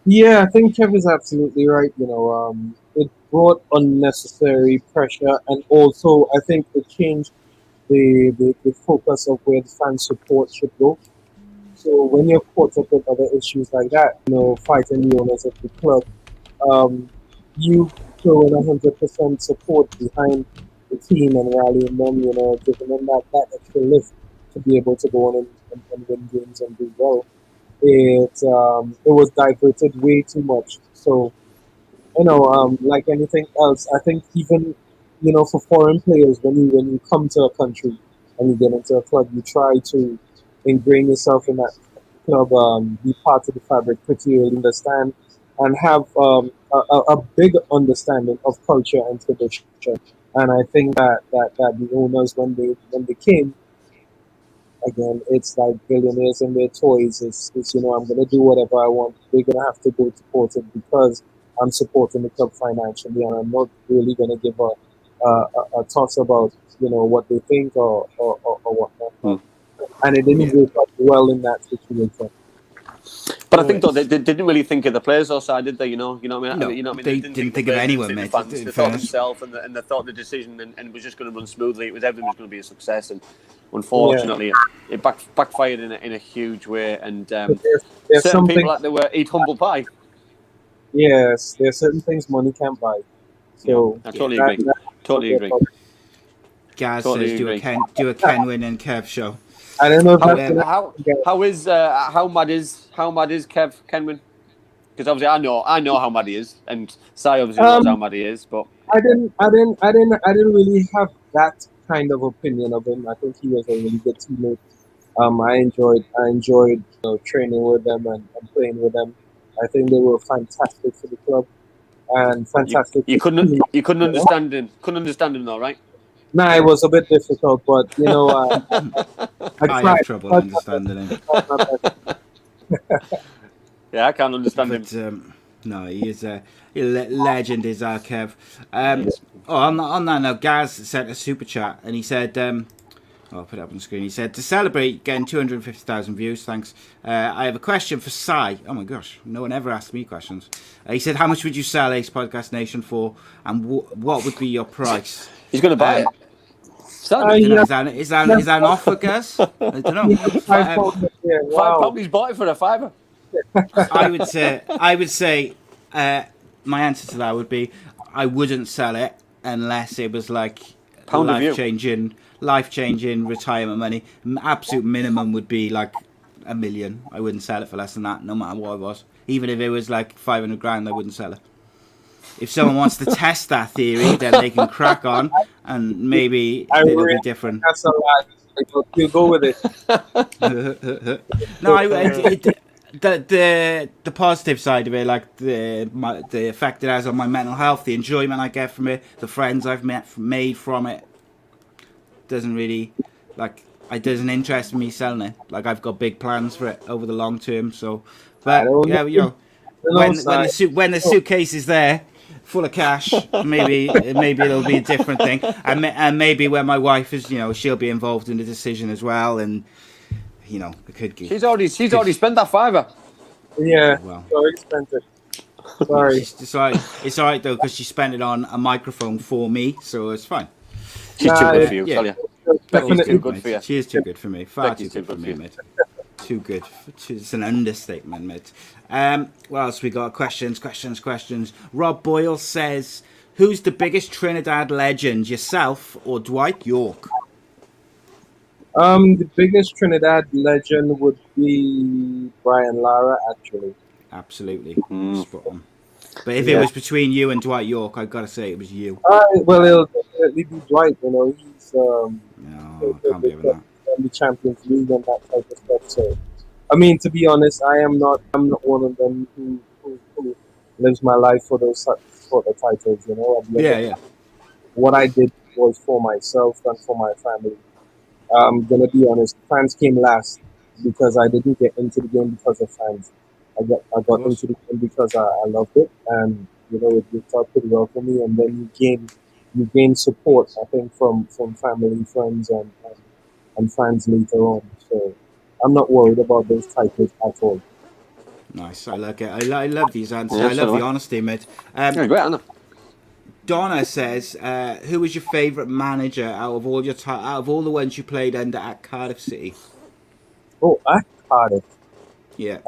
Yeah, I think Kev is absolutely right. It brought unnecessary pressure, and also I think it changed the focus of where the fan support should go. So when you're caught up with other issues like that, fighting the owners of the club, you throw in 100% support behind the team and rallying them, giving them that extra lift to be able to go on and win games and do well. It was diverted way too much. So like anything else, I think even for foreign players, when you come to a country and you get into a club, you try to ingrain yourself in that club, be part of the fabric pretty early, understand, and have a big understanding of culture and tradition. And I think that the owners, when they came, again, it's like billionaires and their toys. It's I'm gonna do whatever I want. They're gonna have to go to court because I'm supporting the club financially, and I'm not really gonna give a toss about what they think or whatnot. And it didn't work out well in that situation. But I think though they didn't really think of the players or side, did they? You know what I mean? No, they didn't think of anyone, mate. They thought themselves and they thought the decision and it was just going to run smoothly. Everything was going to be a success, and unfortunately, it backfired in a huge way. And there's certain people like they were eat humble pie. Yes, there's certain things money can't buy. So I totally agree. Totally agree. Gaz says do a Kenwyne and Kev show. I don't know if how mad is Kev Kenwyne? Because obviously I know how mad he is, and Sai obviously knows how mad he is. But I didn't really have that kind of opinion of him. I think he was a really good teammate. I enjoyed training with them and playing with them. I think they were fantastic for the club and fantastic. You couldn't understand him. Couldn't understand him though, right? Nah, it was a bit difficult, but I have trouble understanding him. Yeah, I can't understand him. No, he is a legend, is our Kev. On that note, Gaz sent a super chat and he said, I'll put it up on the screen. He said, to celebrate getting 250,000 views, thanks. I have a question for Sai. Oh my gosh, no one ever asked me questions. He said, how much would you sell Ace Podcast Nation for, and what would be your price? He's going to buy it. Is that an offer, Gaz? I don't know. £5, he's bought it for a £5. I would say my answer to that would be I wouldn't sell it unless it was like life-changing retirement money. Absolute minimum would be like $1 million. I wouldn't sell it for less than that, no matter what it was. Even if it was like 500 grand, I wouldn't sell it. If someone wants to test that theory, then they can crack on, and maybe it'll be different. That's a lie. You go with it. No, the positive side of it, like the effect it has on my mental health, the enjoyment I get from it, the friends I've made from it, doesn't really it doesn't interest me selling it. Like, I've got big plans for it over the long term. So, but yeah, when the suitcase is there, full of cash, maybe it'll be a different thing, and maybe when my wife is, she'll be involved in the decision as well, and it could get. She's already spent that £5. Yeah, well, she already spent it. Sorry, it's all right though, because she spent it on a microphone for me, so it's fine. She's too good for you, tell you. Becky's too good for you. She is too good for me. Far too good for me, mate. Too good. It's an understatement, mate. What else we got? Questions. Rob Boyle says, who's the biggest Trinidad legend, yourself or Dwight Yorke? The biggest Trinidad legend would be Brian Lara, actually. Absolutely. Spot on. But if it was between you and Dwight Yorke, I've got to say it was you. Well, it'll definitely be Dwight. He's can't be that. The Champions League and that type of stuff. So, I mean, to be honest, I'm not one of them who lives my life for those sort of titles. What I did was for myself and for my family. I'm gonna be honest. Fans came last because I didn't get into the game because of fans. I got into the game because I loved it, and it worked out pretty well for me. And then you gain support, I think, from family, friends, and fans later on. So I'm not worried about those titles at all. Nice, I like it. I love these answers. Yeah, I so love do the I. honesty, mate. Yeah, great, Anna. Donna says, "Who was your favourite manager out of all the ones you played under at Cardiff City?" Oh, at Cardiff. Yeah.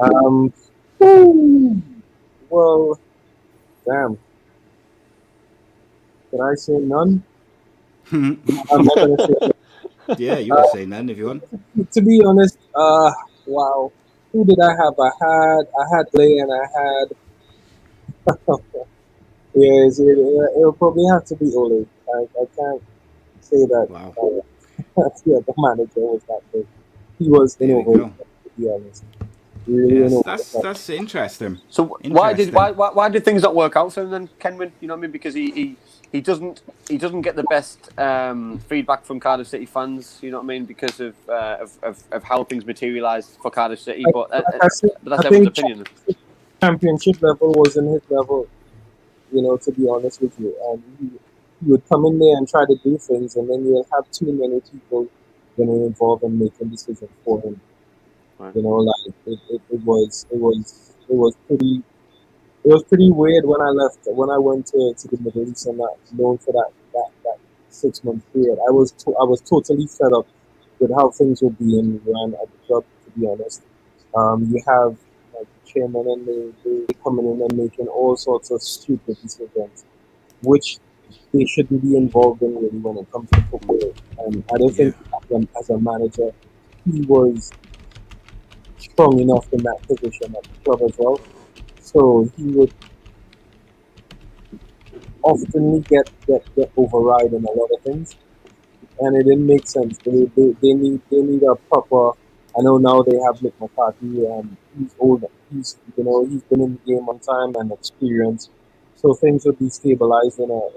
Ooh, well, damn. Did I say none? I'm not gonna say. Yeah, you can say none if you want. To be honest, wow. Who did I have? I had Lay, and I had. Yes, it'll probably have to be Ole. I can't say that. Wow. Yeah, the manager was that good. He was There we innovative, go. to be honest. Really Yes, innovative. that's interesting. So Interesting. why did things not work out for him then, Kenwyne? You know what I mean? Because he doesn't get the best feedback from Cardiff City fans. You know what I mean? Because of how things materialised for Cardiff City. But that's everyone's opinion. Championship level wasn't his level. To be honest with you, and he would come in there and try to do things, and then you'll have too many people getting involved and making decisions for him. Right. Like it was pretty weird when I left. When I went to the Middle East and known for that 6 month period, I was totally fed up with how things were being run at the club. To be honest, you have like the chairman and they coming in and making all sorts of stupid decisions, which they shouldn't be involved in really when it comes to football. And I don't think as a manager he was strong enough in that position at the club as well. So he would often get override in a lot of things, and it didn't make sense. They need a proper. I know now they have Nick McCarthy, and he's older. He's been in the game one time and experienced, so things would be stabilized in a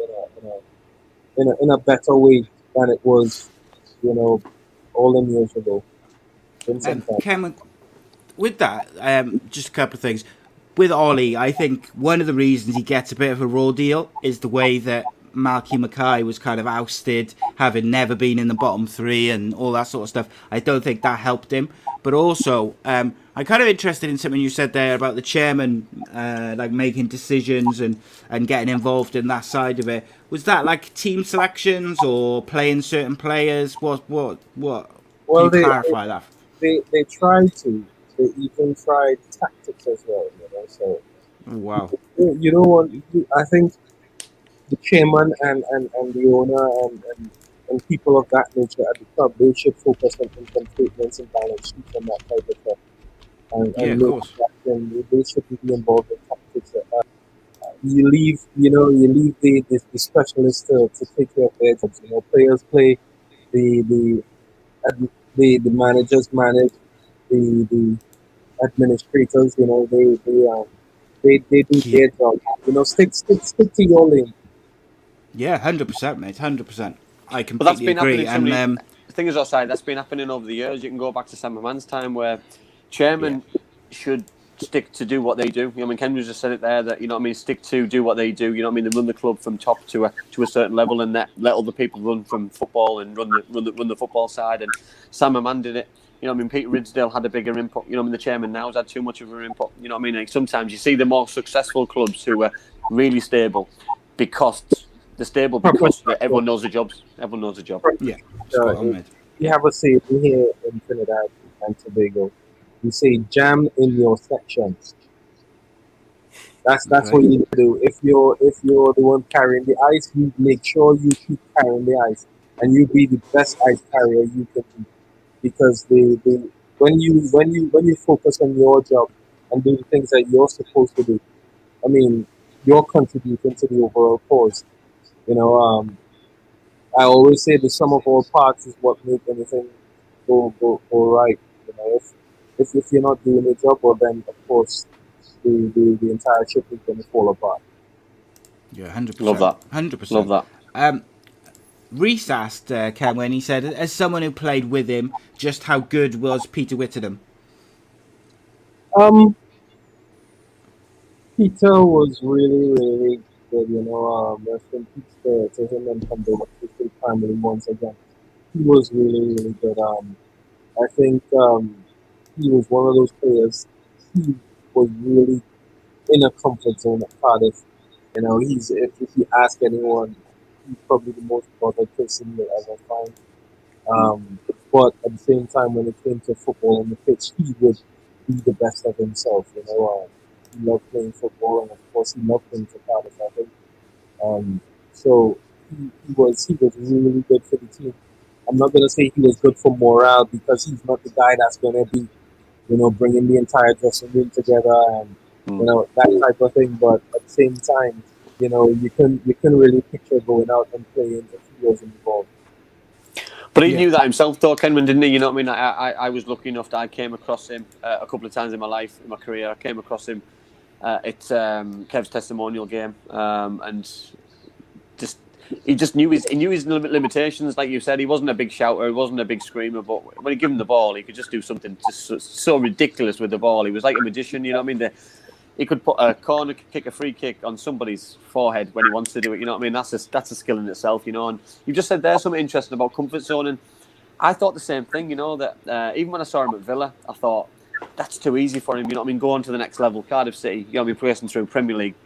better way than it was, all them years ago. Cameron, with that, just a couple of things. With Ollie, I think one of the reasons he gets a bit of a raw deal is the way that Malky Mackay was kind of ousted, having never been in the bottom three and all that sort of stuff. I don't think that helped him. But also, I'm kind of interested in something you said there about the chairman, like making decisions and getting involved in that side of it. Was that like team selections or playing certain players? What? Well, Can you clarify that? They tried to. They even tried tactics as well. So Oh, wow. you don't want. I think the chairman and the owner and people of that nature at the club, they should focus on income statements and balance sheets and that type of stuff. Yeah, of make course. that, they shouldn't be involved in tactics. You leave the specialists to take care of their jobs. Players play, the the managers manage, the administrators. They do Yeah, their job. Stick to your lane. yeah, 100%, mate, 100%. I But that's completely been happening agree. so many. And The thing is, outside that's been happening over the years. You can go back to Sam Man's time where yeah, chairman should stick to do what they do. Kenwyne just said it there that stick to do what they do. They run the club from top to a certain level, and let other people run from football and run the football side. And Sam Man did it. Peter Ridsdale had a bigger input. The chairman now has had too much of an input. Like sometimes you see the more successful clubs who are really stable because they're stable because everyone knows the jobs. Everyone knows the job. yeah, spot on, mate. We have a saying here in Trinidad and Tobago. We say jam in your sections. That's Okay. what you need to do. If you're the one carrying the ice, you make sure you keep carrying the ice, and you be the best ice carrier you can be. Because when you focus on your job and do the things that you're supposed to do, I mean, you're contributing to the overall cause. I always say the sum of all parts is what makes anything go right. If you're not doing your job, well then of course the entire ship is going to fall apart. Yeah, 100%. Love that. 100%. Love that. Reese asked Kenwyne, he said, as someone who played with him, just how good was Peter Whittingham? Peter was really, really good, rest in peace to him and the family once again. He was really, really good. I think he was one of those players. He was really in a comfort zone at Cardiff. He's if you ask anyone, he's probably the most bothered person you'll ever find. Um, but at the same time, when it came to football on the pitch, he would be the best of himself. He loved playing football, and of course, he loved playing for Cardiff. I think. So he was really good for the team. I'm not gonna say he was good for morale because he's not the guy that's gonna be bringing the entire dressing room together and that type of thing. But at the same time, you can really picture going out and playing if he was involved. But he knew that himself, though, Kenwyne, didn't he? You know what I mean? I was lucky enough that I came across him a couple of times in my life, in my career. I came across him at Kev's testimonial game, and he just knew his limitations. Like you said, he wasn't a big shouter, he wasn't a big screamer, but when he gave him the ball, he could just do something just so ridiculous with the ball. He was like a magician. You know what I mean? He could put a corner kick, a free kick on somebody's forehead when he wants to do it. You know what I mean? That's a skill in itself, And you just said there's something interesting about comfort zone, and I thought the same thing. That even when I saw him at Villa, I thought that's too easy for him. You know what I mean? Go on to the next level, Cardiff City. Progressing through Premier League,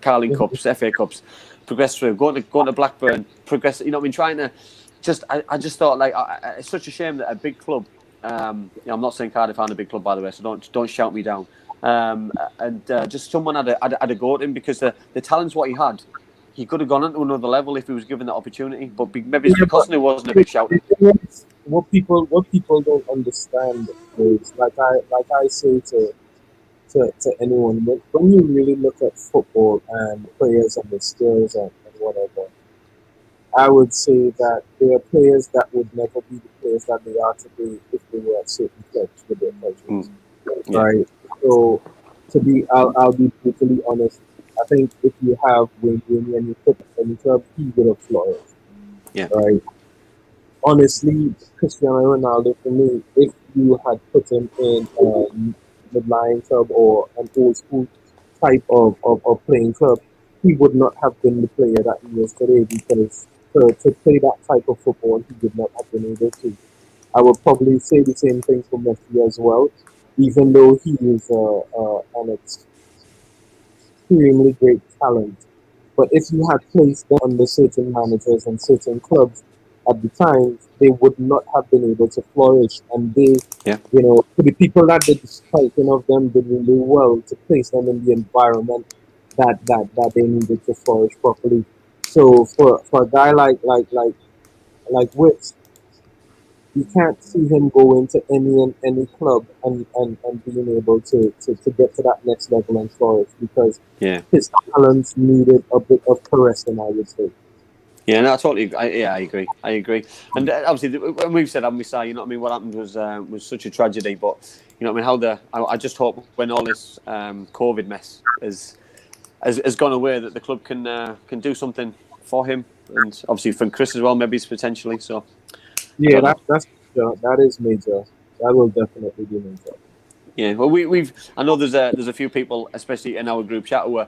Carling Cups, FA Cups, progress through, going to Blackburn, progress. You know what I mean? Trying to I just thought it's such a shame that a big club. I'm not saying Cardiff aren't a big club, by the way, so don't shout me down. Just someone had a go at him because the talent's what he had. He could have gone on to another level if he was given that opportunity, but maybe it's because he wasn't a big shouter. What people don't understand is like I say to anyone, when you really look at football and players and the skills and whatever, I would say that there are players that would never be the players that they are today if they were at certain clubs with their coaches. Right. So I'll be brutally honest. I think if you have Wayne Rooney and you put him in the club, he would have flourished. Yeah. Right. Honestly, Cristiano Ronaldo, for me, if you had put him in a midline club or an old school type of playing club, he would not have been the player that he is today because to play that type of football, he would not have been able to. I would probably say the same thing for Messi as well, even though he is an extremely great talent. But if you had placed them under certain managers and certain clubs at the time, they would not have been able to flourish. And they, for the people that did the striking of them, did really well to place them in the environment that they needed to flourish properly. So for a guy like Wicks, you can't see him go into any club and being able to get to that next level and flourish because his talents needed a bit of caressing, I would say. Yeah, no, I totally. I agree. And obviously, when we've said, haven't we, Si? You know what I mean? What happened was such a tragedy. But you know what I mean? I just hope when all this COVID mess has gone away, that the club can do something for him, and obviously for Chris as well, maybe potentially. So yeah, that is major. That will definitely be major. Yeah, well, I know there's a few people, especially in our group chat, who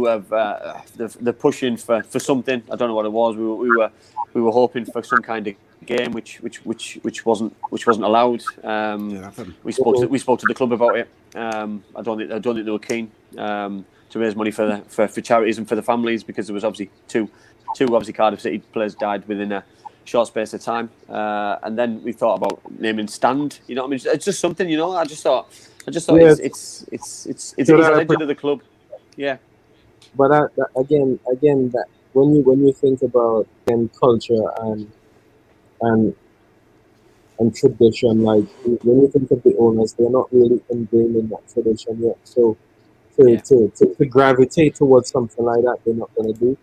have they're pushing for something. I don't know what it was. We were hoping for some kind of game, which wasn't allowed. We spoke to the club about it. I don't think they were keen to raise money for charities and for the families because there was obviously two obviously Cardiff City players died within a short space of time, and then we thought about naming Stand. You know what I mean? It's just something. I just thought it's a legend of the club. Yeah. But again, that when you think about culture and tradition, like when you think of the owners, they're not really ingrained in that tradition yet. So to gravitate towards something like that, they're not going to do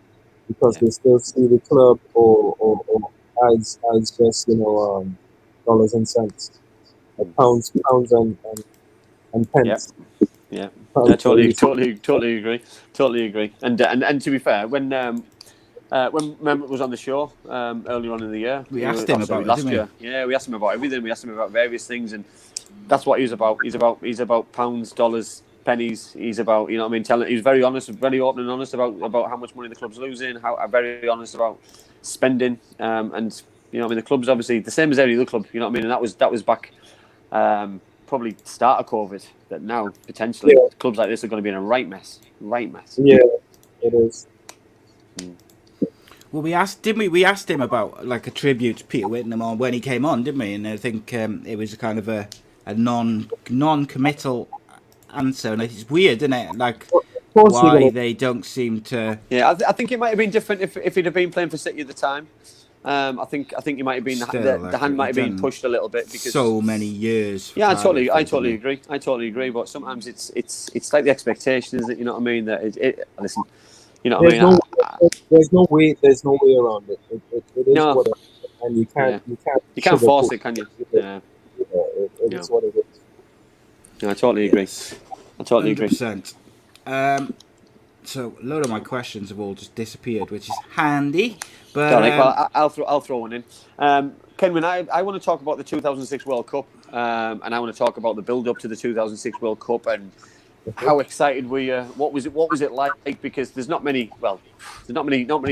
because they still see the club or as just dollars and cents, pounds and pence. Yeah. I totally agree. And to be fair, when Mehmet was on the show earlier on in the year, we asked him about last year. Yeah, we asked him about everything. We asked him about various things, and that's what he's about. He's about pounds, dollars, pennies. He's about, you know what I mean, he's very honest, very open and honest about how much money the club's losing, how very honest about spending, and you know what I mean, the club's obviously the same as every other club, you know what I mean, and that was back probably start of COVID, that now potentially clubs like this are going to be in a right mess. Yeah, it is. Well, we asked him about like a tribute to Peter Whittingham on when he came on, didn't we? And I think it was kind of a non-committal answer, and it's weird, isn't it? Like why they don't seem to. Yeah, I think it might have been different if he'd have been playing for City at the time. I think he might have been the hand might have been pushed a little bit because so many years. Yeah, I totally agree. But sometimes it's like the expectation, is it? You know what I mean? That listen, you know what I mean? There's no way around it. It is what it is, and you can't force it, can you? Yeah. It is what it is. Yeah, I totally agree. 100%. So a load of my questions have all just disappeared, which is handy. But well, I'll throw one in. Kenwyne, I want to talk about the 2006 World Cup, and I want to talk about the build-up to the 2006 World Cup and how excited were you? What was it like? Because there's not many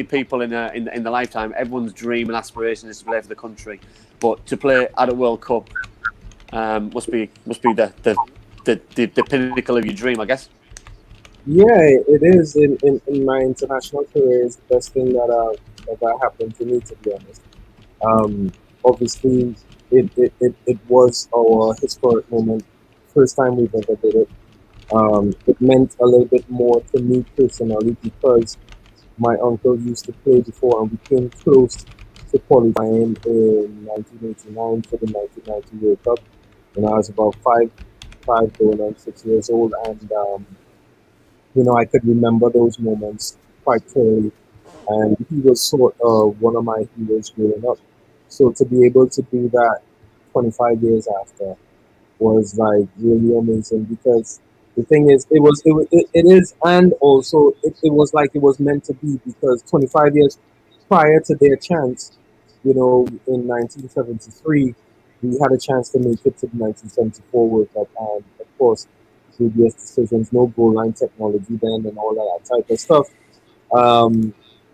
people in the lifetime. Everyone's dream and aspiration is to play for the country, but to play at a World Cup must be the pinnacle of your dream, I guess. Yeah, it is. In my international career, it's the best thing that happened to me, to be honest. Obviously, it was our historic moment. First time we've ever did it. It meant a little bit more to me personally because my uncle used to play before, and we came close to qualifying in 1989 for the 1990 World Cup. When I was about 6 years old, and I could remember those moments quite clearly. And he was sort of one of my heroes growing up. So to be able to do that 25 years after was like really amazing, because the thing is, it is, and also it was like it was meant to be, because 25 years prior to their chance, in 1973, we had a chance to make it to the 1974 World Cup, and of course, previous decisions, no goal line technology then, and all that type of stuff.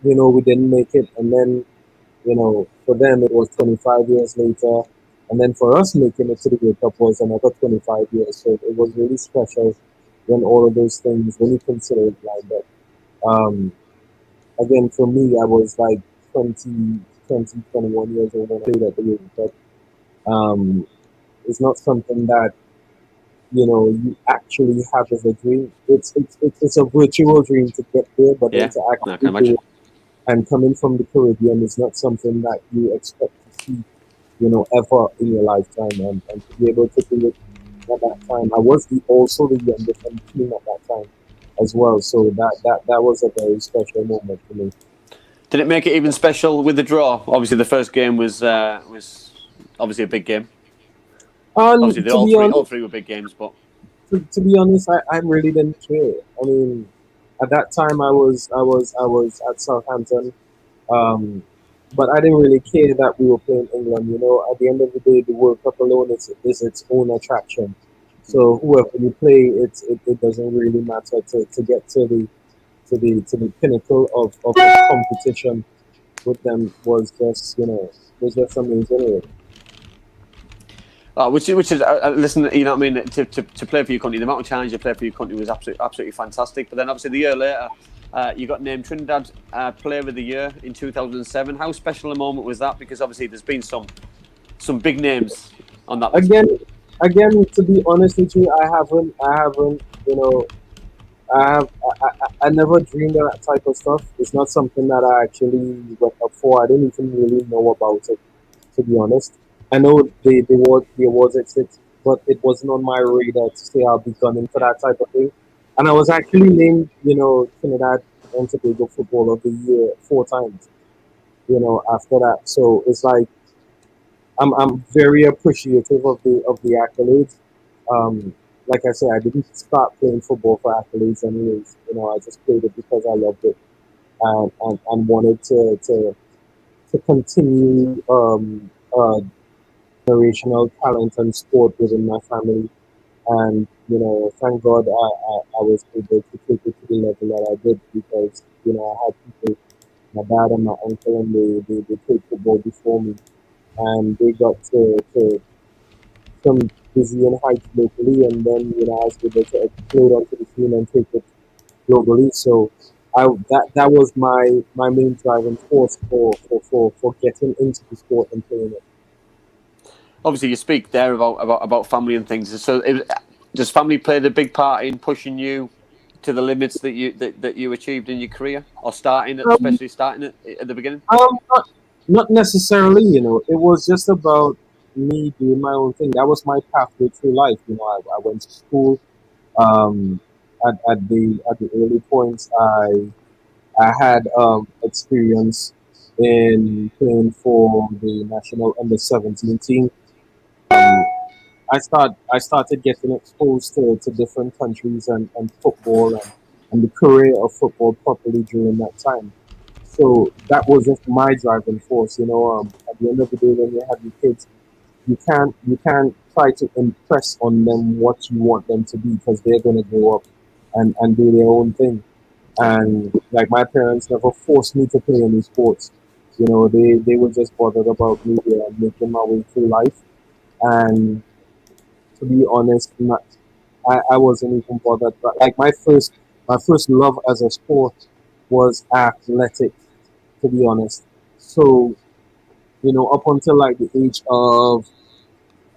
We didn't make it, and then, for them it was 25 years later, and then for us making it to the World Cup was another 25 years. So it was really special when all of those things, when you consider it like that. Again, for me, I was like 21 years old when I played at the World Cup. It's not something that you actually have as a dream. It's a virtual dream to get there, but then to actually do it, and coming from the Caribbean is not something that you expect to see, ever in your lifetime, and to be able to do it at that time. I was also the youngest on the team at that time as well, so that was a very special moment for me. Did it make it even special with the draw? Obviously, the first game was obviously a big game. Obviously, all three were big games, but to be honest, I really didn't care. I mean, at that time, I was at Southampton, but I didn't really care that we were playing England. At the end of the day, the World Cup alone is its own attraction. So whoever you play, it doesn't really matter to get to the pinnacle of the competition with them was just amazing. Which is listen, you know what I mean, to play for your country, the amount of challenge you play for your country was absolutely fantastic. But then obviously the year later, you got named Trinidad Player of the Year in 2007. How special a moment was that? Because obviously there's been some big names on that list. Again, to be honest with you, I haven't, I never dreamed of that type of stuff. It's not something that I actually went up for. I didn't even really know about it, to be honest. I know the awards exist, but it wasn't on my radar to say I'll be gunning for that type of thing. And I was actually named, Trinidad and Tobago Football of the Year 4 times, after that. So it's like, I'm very appreciative of the accolades. Like I said, I didn't start playing football for accolades anyways. I just played it because I loved it, and wanted to continue generational talent and sport within my family. And thank God I was able to take it to the level that I did, because I had people, my dad and my uncle, and they played football before me, and they got to some dizzying heights locally, and then I was able to explode onto the scene and take it globally. So that was my main driving force for getting into the sport and playing it. Obviously, you speak there about family and things. So, does family play the big part in pushing you to the limits that you achieved in your career, or especially starting at the beginning? Not necessarily. It was just about me doing my own thing. That was my pathway through life. I went to school. Um, at the early points, I had experience in playing for the national under 17 team. Um, I started getting exposed to different countries and football and the career of football properly during that time. So that was just my driving force. At the end of the day, when you have your kids, you can't try to impress on them what you want them to be, because they're gonna grow up and do their own thing. And like, my parents never forced me to play any sports. They were just bothered about me making my way through life. And to be honest, I wasn't even bothered. But like, my first love as a sport was athletics, to be honest. So, up until like the age of,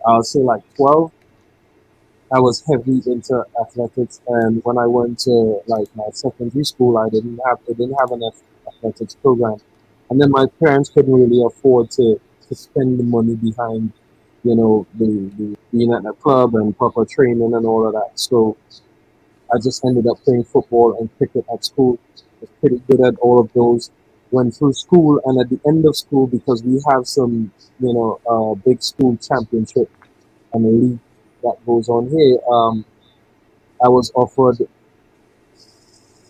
I'll say, like 12, I was heavily into athletics. And when I went to like my secondary school, I didn't have an athletics program. And then my parents couldn't really afford to spend the money behind, the being at the club and proper training and all of that. So I just ended up playing football and cricket at school. Was pretty good at all of those. Went through school, and at the end of school, because we have some, big school championship and a league that goes on here, I was offered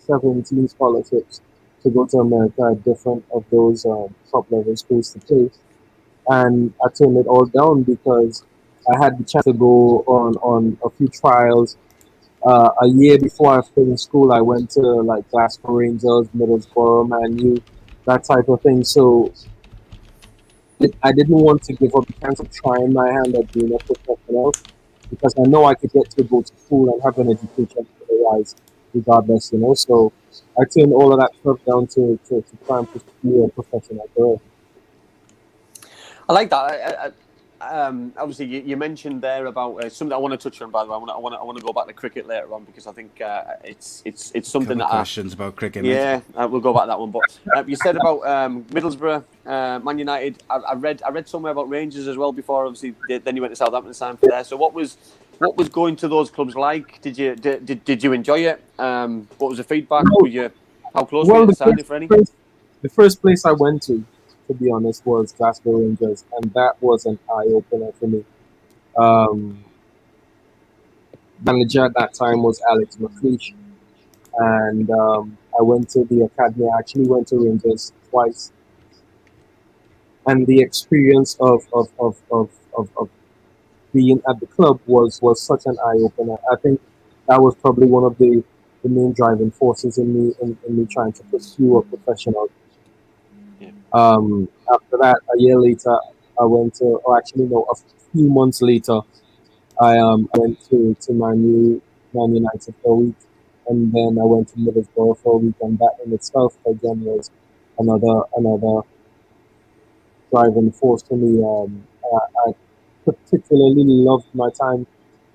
17 scholarships to go to America at different of those top level schools to play. And I turned it all down because I had the chance to go on a few trials. A year before I finished school, I went to like Glasgow Rangers, Middlesbrough, Man U, that type of thing. So I didn't want to give up the chance of trying my hand at being a professional, because I know I could get to go to school and have an education otherwise, regardless. So I turned all of that stuff down to try and pursue a professional career. I like that. Obviously, you mentioned there about something I want to touch on. By the way, I want to go back to cricket later on, because I think it's something that questions about cricket. Yeah, we'll go back to that one. But you said about Middlesbrough, Man United. I read somewhere about Rangers as well before. Obviously, then you went to Southampton and signed for there. So what was going to those clubs like? Did you enjoy it? What was the feedback? How close were you to signing for any? The first place I went to be honest, was Glasgow Rangers, and that was an eye opener for me. Manager at that time was Alex McLeish, and I went to the academy. I actually went to Rangers twice, and the experience of being at the club was such an eye opener. I think that was probably one of the main driving forces in me trying to pursue a professional. After that, a year later, I went to, or actually no, a few months later, I went to Man United for a week, and then I went to Middlesbrough for a week, and that in itself again was another driving force for me. I particularly loved my time,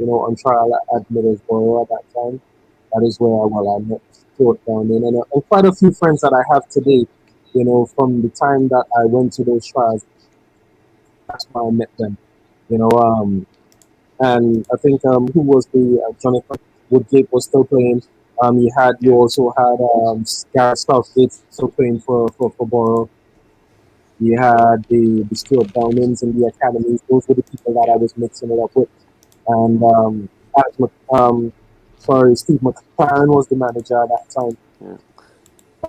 on trial at Middlesbrough at that time. That is where I met Stuart down in, and quite a few friends that I have today. From the time that I went to those trials, that's where I met them. And I think who was the Jonathan Woodgate was still playing. You also had Gareth Southgate still playing for Borough. You had the Stuart Downings in the academies. Those were the people that I was mixing it up with. And Alex Steve McLaren was the manager at that time.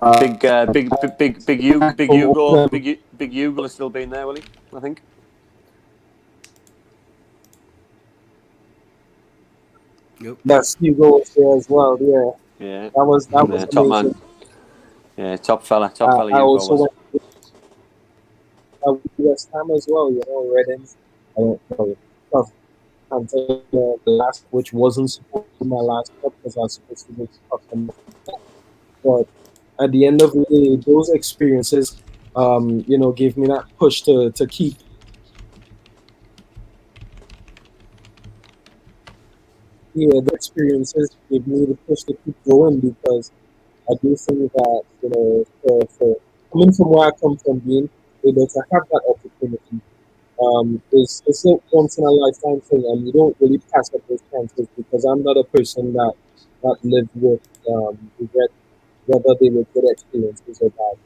Big Hugo has still been there, will he? I think. Yep. That Hugo was there as well. Yeah. That was top amazing. man. Yeah, top fella. I Hugo also was. went to West Ham as well. Reading. I don't know. Until the last, which wasn't supposed to be my last club because I was supposed to go to Tottenham. But at the end of the day, those experiences, gave me that push to keep. Yeah, the experiences gave me the push to keep going because I do think that for coming from where I come from, being able to have that opportunity is a once in a lifetime thing, and you don't really pass up those chances because I'm not a person that live with regret, whether they were good experiences or bad.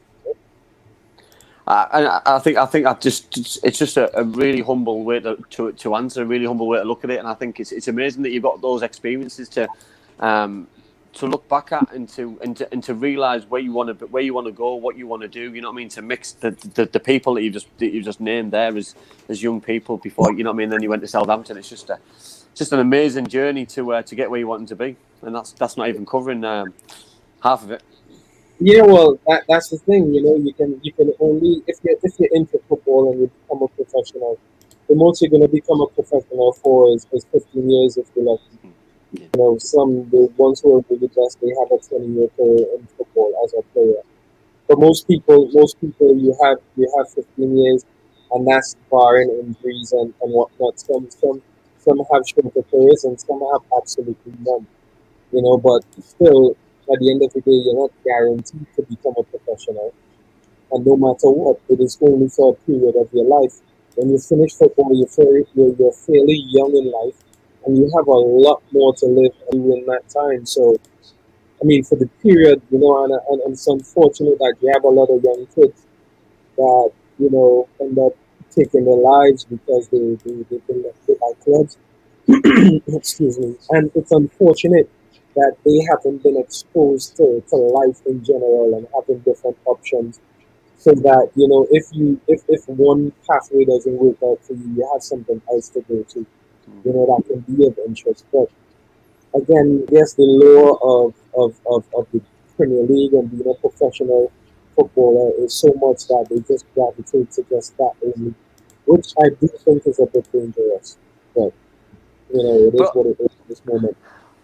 And I think it's just a really humble way to answer, a really humble way to look at it, and I think it's amazing that you've got those experiences to look back at and to realise where you want to go, what you want to do. You know what I mean? To mix the people that you've just named there as young people before. You know what I mean? Then you went to Southampton. It's just an amazing journey to get where you want to be, and that's not even covering half of it. Yeah, well, that's the thing. You can only if you're into football and you become a professional. The most you're going to become a professional for is 15 years if you're lucky. The ones who are really best, they have a 20-year career in football as a player. But most people, you have 15 years, and that's barring injuries and whatnot. Some have shorter careers, and some have absolutely none. But still, at the end of the day, you're not guaranteed to become a professional. And no matter what, it is only for a period of your life. When you finish football, you're fairly young in life, and you have a lot more to live and do in that time. So, I mean, for the period, and it's unfortunate that you have a lot of young kids that, end up taking their lives because they've been left by clubs. Excuse me. And it's unfortunate that they haven't been exposed to life in general and having different options so that if one pathway doesn't work out for you, you have something else to go to, that can be of interest. But again, yes, the lure of the Premier League and being a professional footballer is so much that they just gravitate to just that only, which I do think is a bit dangerous. But it is what it is at this moment.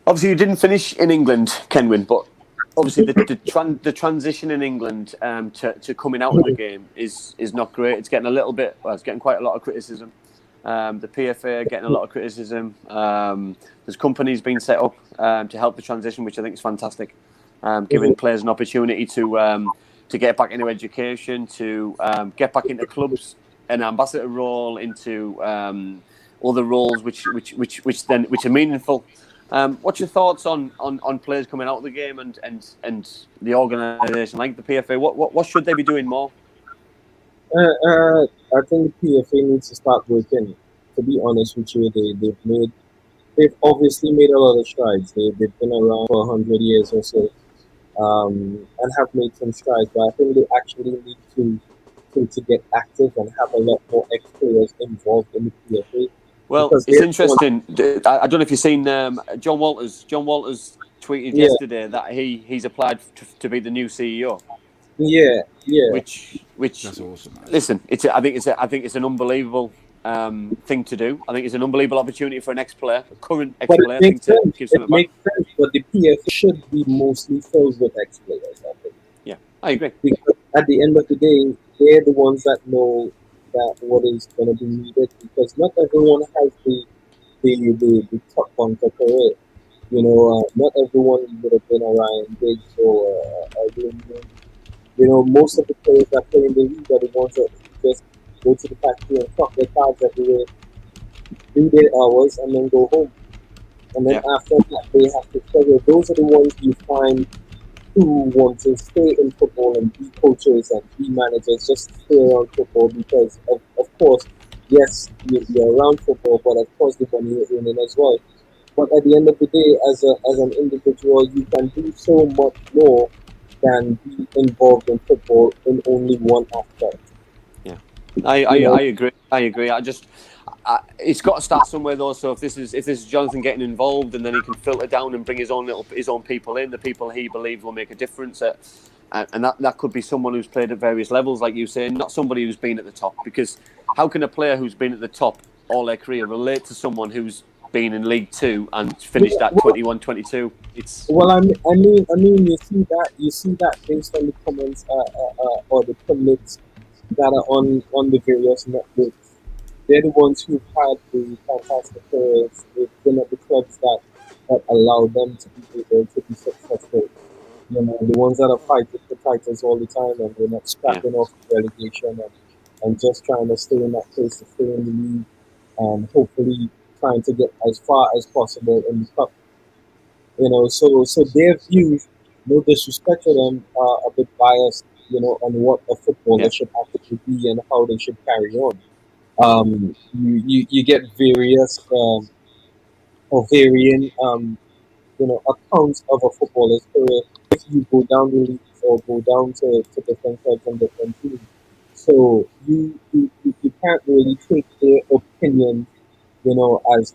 Obviously, you didn't finish in England, Kenwyne, but obviously the transition in England to coming out of the game is not great. It's getting it's getting quite a lot of criticism. The PFA are getting a lot of criticism. There's companies being set up to help the transition, which I think is fantastic, giving players an opportunity to get back into education, to get back into clubs, an ambassador role, into other roles which are meaningful. What's your thoughts on players coming out of the game and the organisation like the PFA? What should they be doing more? I think the PFA needs to start working. To be honest with you, they've obviously made a lot of strides. They've been around for 100 years or so, and have made some strides. But I think they actually need to get active and have a lot more ex-players involved in the PFA. Well, it's interesting. I don't know if you've seen John Walters. John Walters tweeted yesterday that he's applied to be the new CEO. Yeah. Which that's awesome. Man. Listen, I think it's an unbelievable thing to do. I think it's an unbelievable opportunity for an ex-player, a current ex-player. It makes sense, but the PFA should be mostly filled with ex-players. I think. Yeah, I agree. Because at the end of the day, they're the ones that know that what is going to be needed, because not everyone has the top bunker career. Not everyone would have been around Biggs or most of the players that play in the league are the ones that just go to the factory and clock their cards every day, do their hours, and then go home. And then after that, they have to struggle. Those are the ones you find who want to stay in football and be coaches and be managers, just stay around football because, of course, yes, you're around football, but of course the money you're earning as well. But at the end of the day, as an individual, you can do so much more than be involved in football in only one aspect. Yeah, I agree. it's got to start somewhere though. So if this is Jonathan getting involved, and then he can filter down and bring his own people in, the people he believes will make a difference. And that could be someone who's played at various levels, like you say, not somebody who's been at the top. Because how can a player who's been at the top all their career relate to someone who's been in League Two and finished at 21, 22? It's I mean, you see that based on the comments or the pundits that are on the various networks. They're the ones who've had the fantastic careers. They've been at the clubs that allow them to be able to be successful. You know, the ones that are fighting for titles all the time, and they're not scrapping off relegation and just trying to stay in that place, to stay in the league, and hopefully trying to get as far as possible in the cup. You know, so their views, no disrespect to them, are a bit biased, you know, on what a footballer should actually be and how they should carry on. You get various or varying you know, accounts of a footballer's career if you go down the leagues or go down to different clubs and different teams. So you can't really take their opinion, you know, as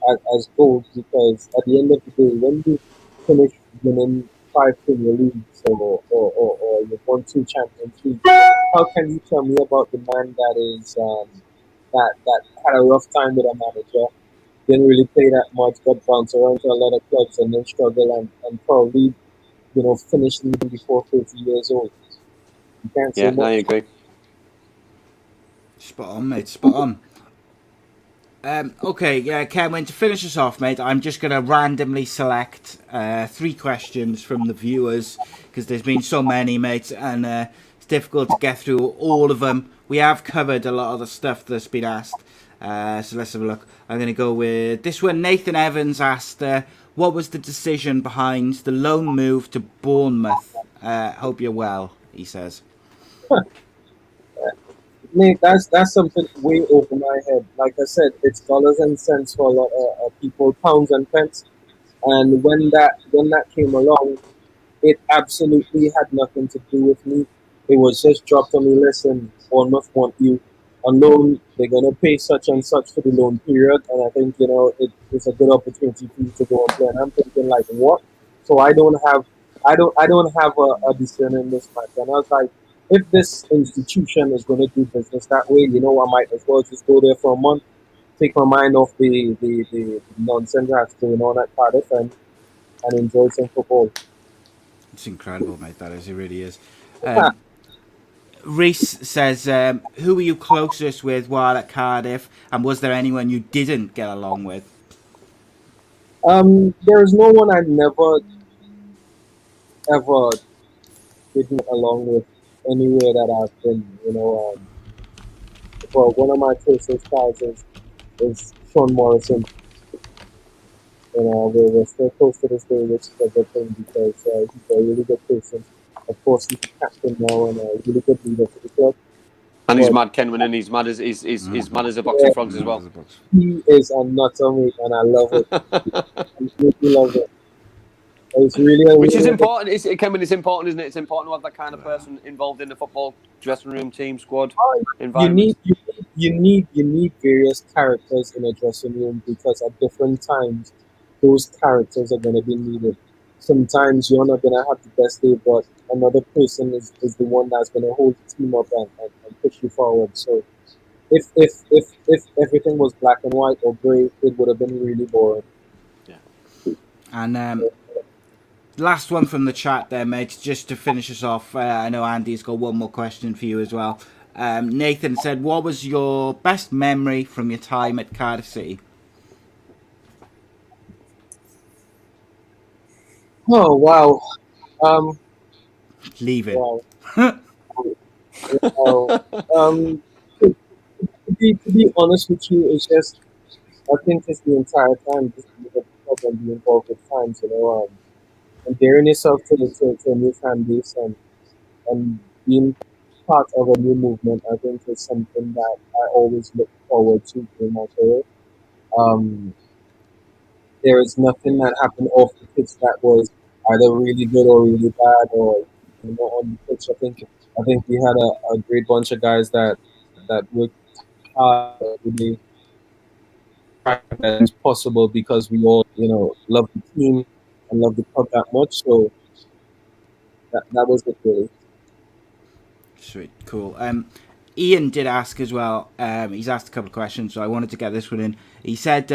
gold, because at the end of the day, when you finish winning 5 Premier Leagues or you've won 2 Champions Leagues, how can you tell me about the man that is that had a rough time with a manager, didn't really play that much, got bounced around to a lot of clubs and then struggle and probably, you know, finish leaving before 30 years old? You can't say much. I agree. Spot on, mate. Spot on. Okay, Kenwyne, to finish us off, mate, I'm just going to randomly select 3 questions from the viewers, because there's been so many, mate, and it's difficult to get through all of them. We have covered a lot of the stuff that's been asked, so let's have a look. I'm going to go with this one. Nathan Evans asked, what was the decision behind the loan move to Bournemouth? Hope you're well, he says. Mate, that's something way over my head. Like I said, it's dollars and cents for a lot of people, pounds and pence. And when that came along, it absolutely had nothing to do with me. It was just dropped on me. Listen, Bournemouth want you on loan. They're gonna pay such and such for the loan period, and I think, you know, it's a good opportunity for you to go and play. And I'm thinking, like, what? So I don't have a decision in this match. And I was like, if this institution is going to do business that way, you know, I might as well just go there for a month, take my mind off the nonsense that's going on at Cardiff, and enjoy some football. It's incredible, mate. That is. It really is. Reese says, who were you closest with while at Cardiff, and was there anyone you didn't get along with? There is no one I never ever didn't get along with anywhere that I've been. You know, well, one of my closest guys is Sean Morrison. You know, we're still close to this day, which is a good thing, because he's a really good person. Of course, he's the captain now and a really good leader for the club. And he's mad, Kenwyne, and he's mad as a boxing frogs as well. He is a nutter, mate, and I love it. I really love it. It's really Which is important. Kenwyne, it's important, isn't it? It's important to have that kind of person involved in the football dressing room, team, squad, environment. You need various characters in a dressing room, because at different times those characters are going to be needed. Sometimes you're not going to have the best day, but another person is the one that's going to hold the team up and push you forward. So if everything was black and white or grey, it would have been really boring. Yeah. And last one from the chat there, mate, just to finish us off. I know Andy's got one more question for you as well. Nathan said, what was your best memory from your time at Cardiff City? Oh, wow. Leaving. Wow. To be honest with you, it's just, I think it's the entire time just being at the club and be involved with fans, you know, endearing yourself to a new fan base and being part of a new movement. I think is something that I always look forward to in my career. There is nothing that happened off the pitch that was either really good or really bad, or, you know, on the pitch. I think we had a great bunch of guys that worked hard every day, fact that it's possible because we all, love the team and love the club that much. So that was it really. Sweet, cool. Ian did ask as well. He's asked a couple of questions, so I wanted to get this one in. He said,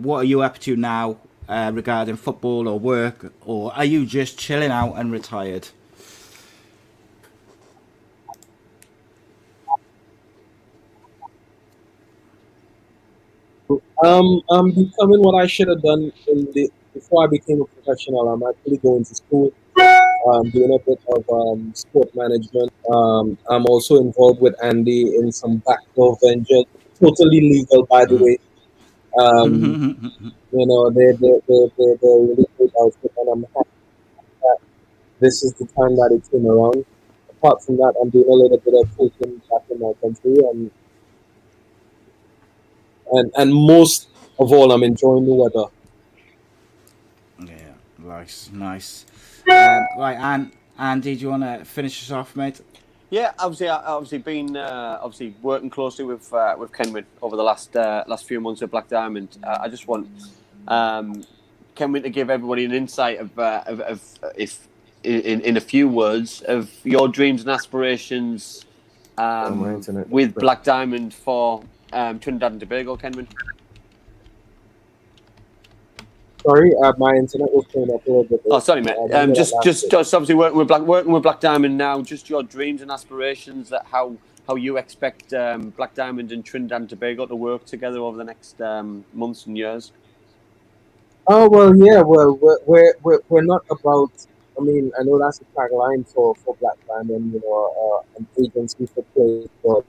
"What are you up to now regarding football or work, or are you just chilling out and retired?" I'm becoming what I should have done before I became a professional. I'm actually going to school, doing a bit of sport management. I'm also involved with Andy in some backdoor ventures, totally legal, by the way. They're really good outfit, and I'm happy that this is the time that it came around. Apart from that, I'm doing a little bit of coaching back in my country, and most of all, I'm enjoying the weather. Yeah, nice. Right, and Andy, do you want to finish us off, mate? Yeah, obviously been working closely with Kenwyne over the last few months at Black Diamond. I just want Kenwyne to give everybody an insight of if in a few words of your dreams and aspirations with Black Diamond for Trinidad and Tobago, Kenwyne. Sorry, my internet was playing up a little bit. Oh, sorry, mate. Just obviously working with Black Diamond now. Just your dreams and aspirations, that how you expect Black Diamond and Trinidad and Tobago to work together over the next months and years. Oh well, yeah. Well, we're not about. I mean, I know that's a tagline for Black Diamond, an agency for players, but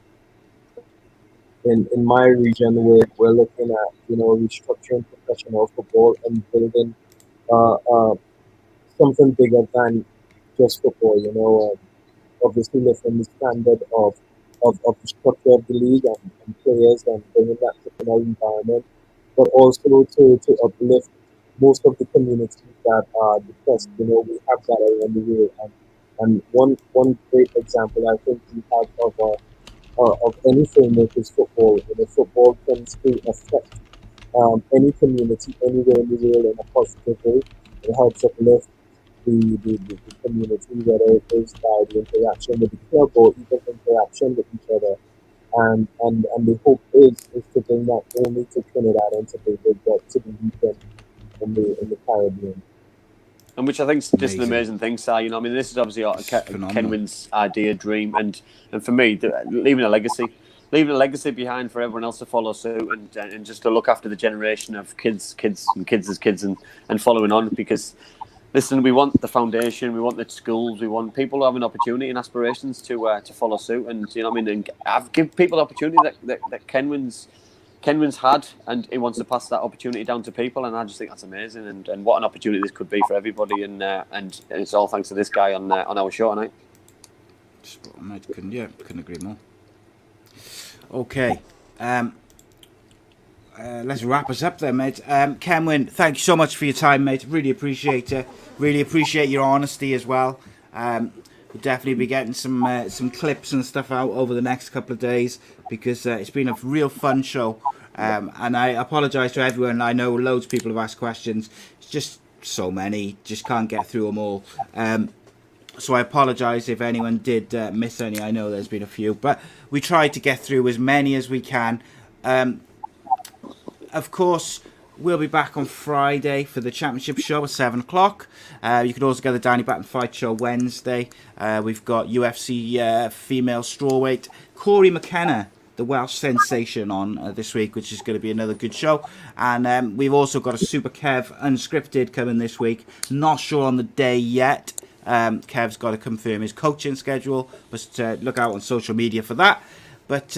in my region, we're looking at restructuring professional football and building something bigger than just football. Obviously lifting the standard of the structure of the league and players and bringing that to another environment, but also to uplift most of the communities that are depressed. We have that around the world, and one great example I think we have of any framework is football. Football tends to affect any community anywhere in the world in a positive way. It helps uplift the community, whether it is by the interaction with the club or even interaction with each other. And the hope is to bring that only to Trinidad and Tobago, but to the region in the Caribbean. And which I think is just an amazing thing, Si. I mean, this is obviously Kenwyne's idea, dream, and for me, leaving a legacy behind for everyone else to follow suit, and just to look after the generation of kids and following on. Because listen, we want the foundation, we want the schools, we want people to have an opportunity and aspirations to follow suit, and and I've give people the opportunity that Kenwyne's had, and he wants to pass that opportunity down to people, and I just think that's amazing, and what an opportunity this could be for everybody, and it's all thanks to this guy on our show tonight. Couldn't agree more. Okay, let's wrap us up there, mate. Kenwyne, thank you so much for your time, mate. Really appreciate it. Really appreciate your honesty as well. We'll definitely be getting some clips and stuff out over the next couple of days, because it's been a real fun show. And I apologise to everyone. I know loads of people have asked questions. It's just so many, just can't get through them all. So I apologise if anyone did miss any. I know there's been a few, but we tried to get through as many as we can. Of course, we'll be back on Friday for the championship show at 7 o'clock. You can also get the Danny Batten Fight Show Wednesday. We've got UFC female strawweight Corey McKenna, the Welsh sensation, on this week, which is going to be another good show. And we've also got a Super Kev Unscripted coming this week. Not sure on the day yet. Kev's got to confirm his coaching schedule, but look out on social media for that. But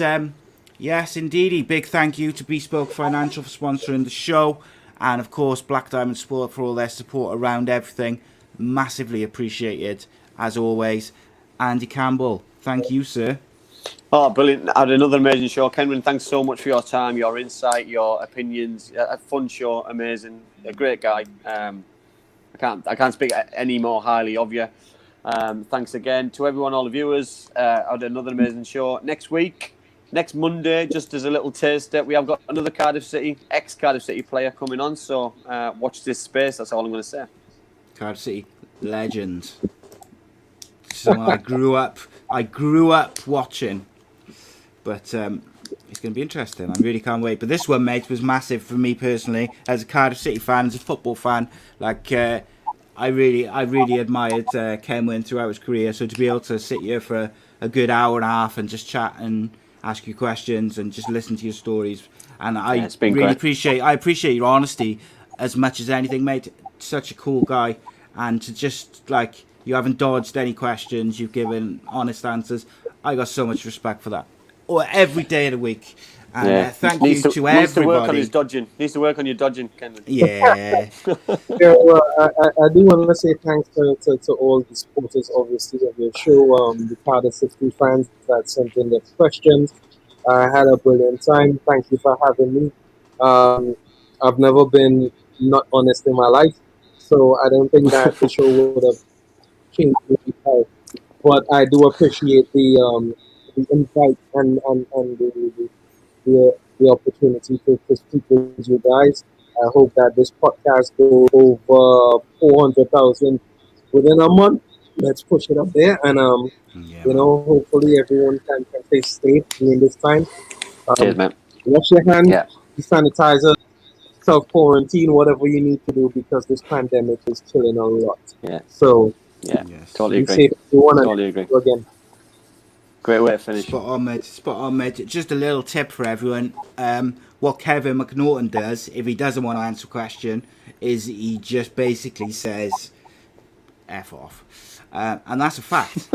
yes, indeedy, big thank you to Bespoke Financial for sponsoring the show, and of course Black Diamond Sport for all their support around everything. Massively appreciated, as always. Andy Campbell, thank you, sir. Oh, brilliant. I had another amazing show. Kenwyne, thanks so much for your time, your insight, your opinions. A fun show, amazing. A great guy. I can't speak any more highly of you. Thanks again to everyone, all the viewers. I had another amazing show. Next week, next Monday, just as a little taster, we have got another ex-Cardiff City player coming on. So watch this space. That's all I'm going to say. Cardiff City legend. Someone I grew up watching. But it's going to be interesting. I really can't wait. But this one, mate, was massive for me personally as a Cardiff City fan, as a football fan. Like, I really admired Kenwyne throughout his career. So to be able to sit here for a good hour and a half and just chat and ask you questions and just listen to your stories, and I really appreciate your honesty as much as anything, mate. Such a cool guy, and to just like you haven't dodged any questions. You've given honest answers. I got so much respect for that. Or every day of the week. And thank you to everybody. Needs to work on his dodging. Needs to work on your dodging, Kenwyne. Yeah. Yeah, well, I do want to say thanks to all the supporters, obviously, of your show, the Cardiff City fans that sent in their questions. I had a brilliant time. Thank you for having me. I've never been not honest in my life, so I don't think that the show would have changed me. But I do appreciate the invite and the opportunity to speak with you guys. I hope that this podcast goes over 400,000 within a month. Let's push it up there, and hopefully everyone can stay safe during this time. Cheers, man. Wash your hands, sanitizer, self-quarantine, whatever you need to do, because this pandemic is killing a lot. Yeah. So, totally agree. Safe. Totally agree. Again. Great way to finish. Spot on, mate. Just a little tip for everyone. What Kevin McNaughton does, if he doesn't want to answer a question, is he just basically says, F off. And that's a fact.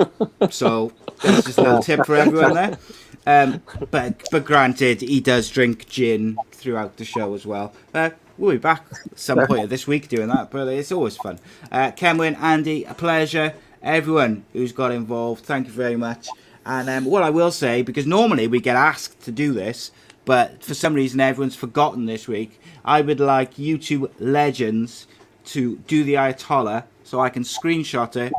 So that's just a little tip for everyone there. But granted, he does drink gin throughout the show as well. We'll be back at some point of this week doing that, but it's always fun. Kenwyne, Andy, a pleasure. Everyone who's got involved, thank you very much. And what I will say, because normally we get asked to do this, but for some reason everyone's forgotten this week, I would like you two legends to do the Ayatollah so I can screenshot it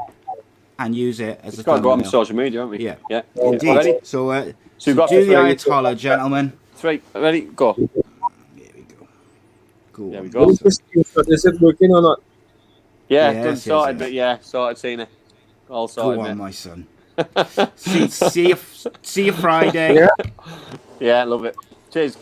and use it as a thumbnail. Got to go on social media, haven't we? Yeah. Indeed. Ready? So do the Ayatollah, gentlemen. 3, ready, go. Here we go. Cool. There we go. Is it working or not? Yeah, sorted, but sorted, seen it. All sorted, Go on, mate. my son. see you Friday. Yeah. Yeah, love it. Cheers.